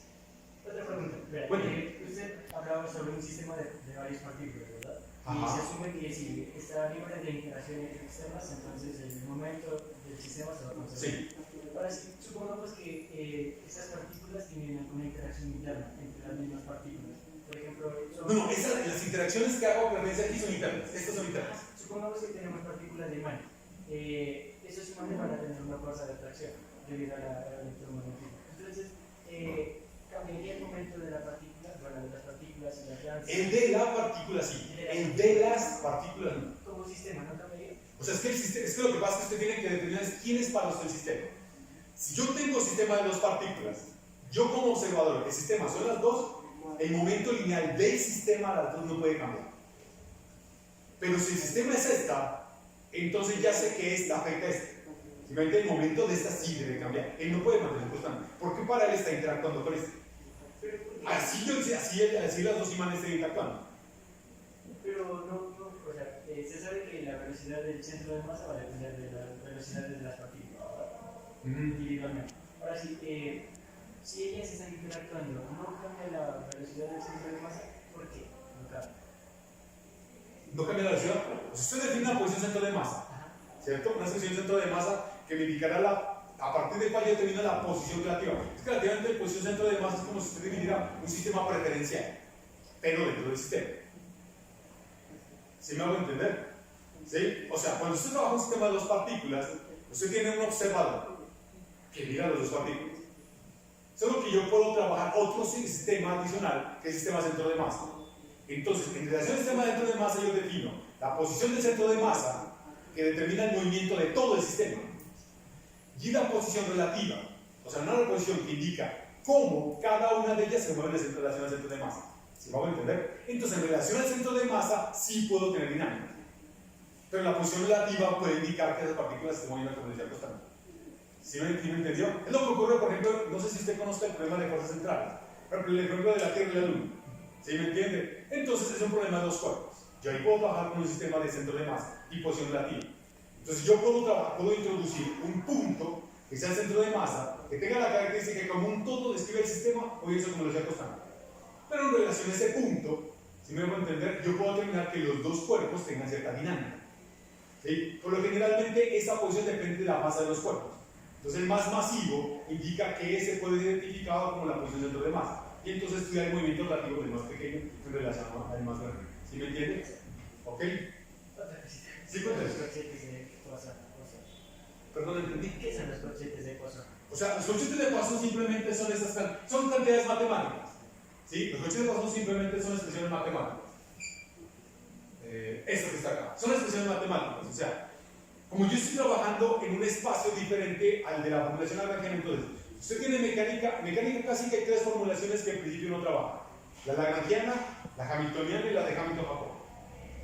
Otra pregunta. Vea, Cuénteme. usted hablaba sobre un sistema de varias partículas, ¿verdad? Y Ajá. se asume que si está libre de interacciones externas, entonces el momento del sistema se va a conservar. Sí. Ahora sí, supongamos que estas partículas tienen alguna interacción interna entre las mismas partículas. Por ejemplo, No, las interacciones que hago referencia aquí son internas. Estas son internas. supongamos que tenemos partículas de imanes. Esos imanes van a tener una fuerza de atracción debido a la electromagnetismo. Entonces, cambiaría el momento de la partícula, bueno, de las partículas y las llaves. El de la partícula sí, el de las partículas no. Como sistema, ¿no cambiaría? O sea, es que lo que pasa es que usted tiene que determinar es quién es para usted el sistema. Si yo tengo sistema de dos partículas, yo como observador, el sistema son las dos, el momento lineal del sistema a las dos no puede cambiar. Pero si el sistema es esta, entonces ya sé que esta afecta a esta. Simplemente el momento de esta sí debe cambiar. Él no puede mantener constante. Porque para él está interactuando con este. Así las dos imanes están interactuando. Pero no, o sea, se sabe que la velocidad del centro de masa va a depender de las velocidades de las partículas individualmente. Ahora sí, si ellas están interactuando, ¿no cambia la velocidad del centro de masa? ¿Por qué? No cambia. No cambia la velocidad. Pues usted define una posición centro de masa, ¿cierto? Una sección centro de masa que me indicará a partir de cuál yo determino la posición relativa. Es que relativamente la posición centro de masa es como si usted definiera un sistema preferencial, pero dentro del sistema. ¿Sí me hago entender? ¿Sí? O sea, cuando usted trabaja un sistema de dos partículas, usted tiene un observador que mira las dos partículas. Solo que yo puedo trabajar otro sistema adicional, que es el sistema centro de masa. Entonces, en relación al sistema centro de masa, yo defino la posición del centro de masa, que determina el movimiento de todo el sistema, y la posición relativa, o sea, una posición que indica cómo cada una de ellas se mueve en relación al centro de masa. ¿Sí me hago entender? Entonces, en relación al centro de masa, sí puedo tener dinámica. Pero la posición relativa puede indicar que esas partículas se mueven con velocidad constante. ¿Sí me entendió? Es lo que ocurre, por ejemplo, no sé si usted conozca el problema de fuerzas centrales. Por ejemplo, el ejemplo de la Tierra y la Luna. ¿Sí me entiende? Entonces, es un problema de dos cuerpos. Yo ahí puedo trabajar con un sistema de centro de masa y posición relativa. Entonces, yo puedo introducir un punto que sea el centro de masa, que tenga la característica que como un todo describe el sistema, o eso como velocidad constante. Pero en relación a ese punto, si me debo entender, yo puedo determinar que los dos cuerpos tengan cierta dinámica. ¿Sí? Por lo generalmente, esa posición depende de la masa de los cuerpos. Entonces, el más masivo indica que ese puede ser identificado como la posición centro de masa. Y entonces estudiar el movimiento relativo del más pequeño en relación al más grande. ¿Sí me entiendes? ¿Ok? Otra cosita. Sí, cuéntame. Los corchetes de Poisson. Perdón, entendí. ¿Qué son los corchetes de Poisson? O sea, los corchetes de Poisson simplemente son cantidades matemáticas. ¿Sí? Los corchetes de Poisson simplemente son expresiones matemáticas. Esto que está acá. Son expresiones matemáticas. O sea, como yo estoy trabajando en un espacio diferente al de la formulación lagrangiana, entonces, usted tiene mecánica casi que hay tres formulaciones que en principio no trabaja. La lagrangiana, la hamiltoniana y la de Hamilton-Jacobi.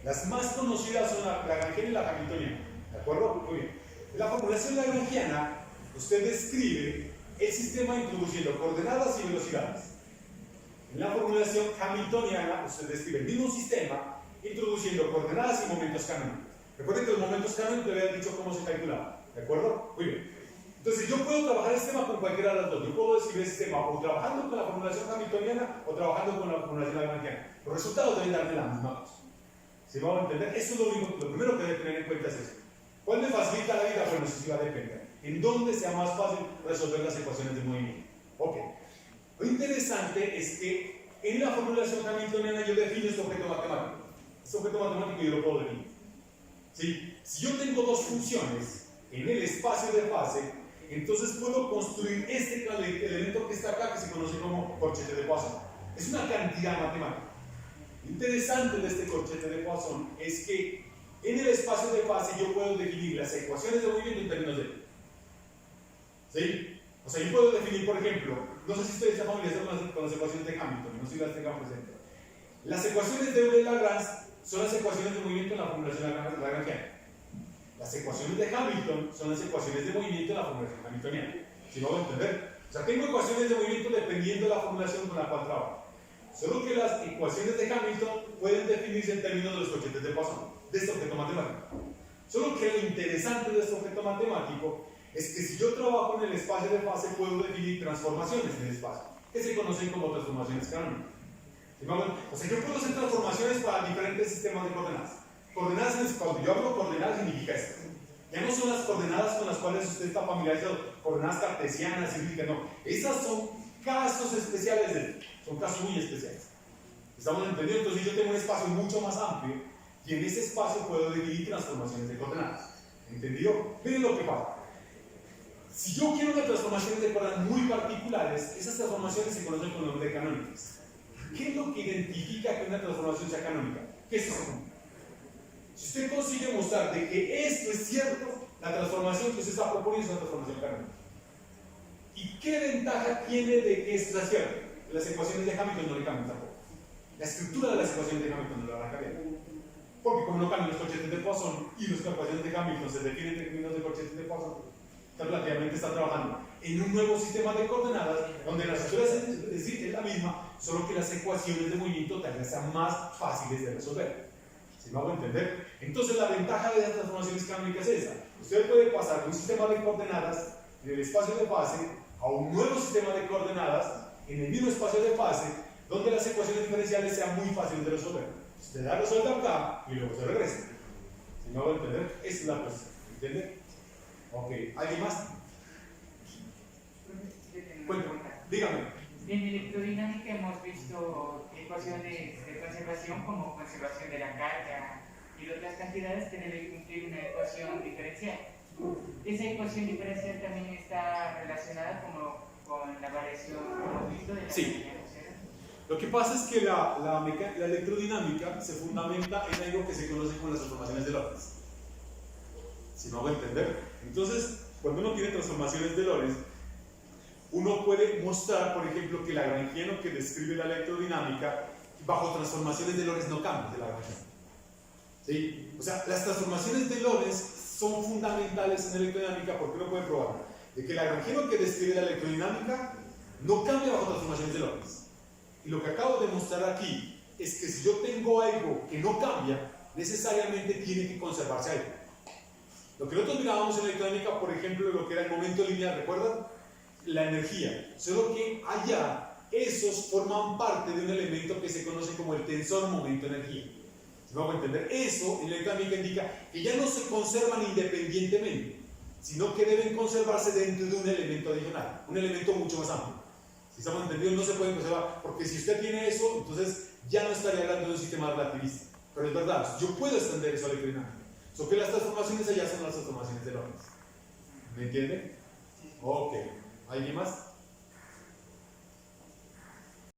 Las más conocidas son la lagrangiana y la hamiltoniana. ¿De acuerdo? Muy bien. En la formulación lagrangiana, usted describe el sistema introduciendo coordenadas y velocidades. En la formulación hamiltoniana, usted describe el mismo sistema introduciendo coordenadas y momentos canónicos. Recuerden que los momentos canónicos le había dicho cómo se calculaba. ¿De acuerdo? Muy bien. Entonces, yo puedo trabajar el sistema con cualquiera de las dos. Yo puedo describir el sistema o trabajando con la formulación hamiltoniana o trabajando con la formulación lagrangiana. Los resultados deben darme la misma cosa. ¿Sí me van a entender? Eso es lo primero que debe tener en cuenta es eso. ¿Cuál me facilita la vida? Bueno, eso sí va a depender. ¿En dónde sea más fácil resolver las ecuaciones de movimiento? Ok. Lo interesante es que en la formulación hamiltoniana yo defino este objeto matemático. Este objeto matemático yo lo puedo definir. ¿Sí? Si yo tengo dos funciones en el espacio de fase, entonces puedo construir este elemento que está acá, que se conoce como corchete de Poisson. Es una cantidad matemática. Lo interesante de este corchete de Poisson es que en el espacio de fase yo puedo definir las ecuaciones de movimiento en términos de Euler. ¿Sí? O sea, yo puedo definir, por ejemplo, no sé si ustedes están familiarizados con las ecuaciones de Hamilton, no sé si las tengan presentes. Las ecuaciones de Euler-Lagrange son las ecuaciones de movimiento en la formulación lagrangiana. Las ecuaciones de Hamilton son las ecuaciones de movimiento en la formulación hamiltoniana. ¿Sí me voy a entender? O sea, tengo ecuaciones de movimiento dependiendo de la formulación con la cual trabajo. Solo que las ecuaciones de Hamilton pueden definirse en términos de los corchetes de Poisson, de este objeto matemático. Solo que lo interesante de este objeto matemático es que si yo trabajo en el espacio de fase, puedo definir transformaciones en el espacio. que se conocen como transformaciones canónicas. O sea, yo puedo hacer transformaciones para diferentes sistemas de coordenadas. Coordenadas, cuando yo hablo coordenadas, significa esto. Ya no son las coordenadas con las cuales usted está familiarizado, coordenadas cartesianas, significa no. Esas son casos especiales, son casos muy especiales. ¿Estamos entendiendo? Entonces yo tengo un espacio mucho más amplio y en ese espacio puedo dividir transformaciones de coordenadas. ¿Entendido? Miren lo que pasa. Si yo quiero una transformación de coordenadas muy particulares, esas transformaciones se conocen con el nombre de canónicas. ¿Qué es lo que identifica que una transformación sea canónica? ¿Qué es eso? Si usted consigue mostrar de que esto es cierto, la transformación que usted está proponiendo es una transformación canónica. ¿Y qué ventaja tiene de que esto sea cierto? Las ecuaciones de Hamilton no le cambian tampoco. La estructura de las ecuaciones de Hamilton no la van a cambiar. Porque como no cambian los coeficientes de Poisson y las ecuaciones de Hamilton se definen en términos de coeficientes de Poisson, relativamente está trabajando en un nuevo sistema de coordenadas donde la estructura es la misma, solo que las ecuaciones de movimiento tal vez sean más fáciles de resolver. ¿Sí me hago entender? Entonces la ventaja de las transformaciones canónicas es esa. Usted puede pasar de un sistema de coordenadas en el espacio de fase a un nuevo sistema de coordenadas en el mismo espacio de fase donde las ecuaciones diferenciales sean muy fáciles de resolver. Usted la resuelve acá y luego se regresa. ¿Sí me hago entender? Esa es la cuestión. ¿Entiende? Ok. ¿Alguien más? Cuéntame. Dígame. En electrodinámica hemos visto ecuaciones de conservación como conservación de la carga y de otras cantidades que deben cumplir una ecuación diferencial. Esa ecuación diferencial también está relacionada como con la variación que hemos visto de la energía. Lo que pasa es que la electrodinámica se fundamenta en algo que se conoce como las transformaciones de Lorentz. Si me hago entender. Entonces, cuando uno tiene transformaciones de Lorentz, uno puede mostrar, por ejemplo, que el lagrangiano que describe la electrodinámica bajo transformaciones de Lorentz no cambia de lagrangiano. ¿Sí? O sea, las transformaciones de Lorentz son fundamentales en electrodinámica porque uno puede probar de que el lagrangiano que describe la electrodinámica no cambia bajo transformaciones de Lorentz. Y lo que acabo de mostrar aquí es que si yo tengo algo que no cambia, necesariamente tiene que conservarse algo. Lo que nosotros mirábamos en electrónica, por ejemplo, lo que era el momento lineal, ¿recuerdan? La energía. Solo que allá, esos forman parte de un elemento que se conoce como el tensor momento-energía. ¿Se me va a entender? Eso en electrónica indica que ya no se conservan independientemente, sino que deben conservarse dentro de un elemento adicional, un elemento mucho más amplio. Si estamos entendidos, no se pueden conservar, porque si usted tiene eso, entonces ya no estaría hablando de un sistema relativista. Pero es verdad, yo puedo extender eso a la electrodinámica. Solo que las transformaciones allá son las transformaciones de Lorentz. ¿Me entiende? Ok. ¿Alguien más?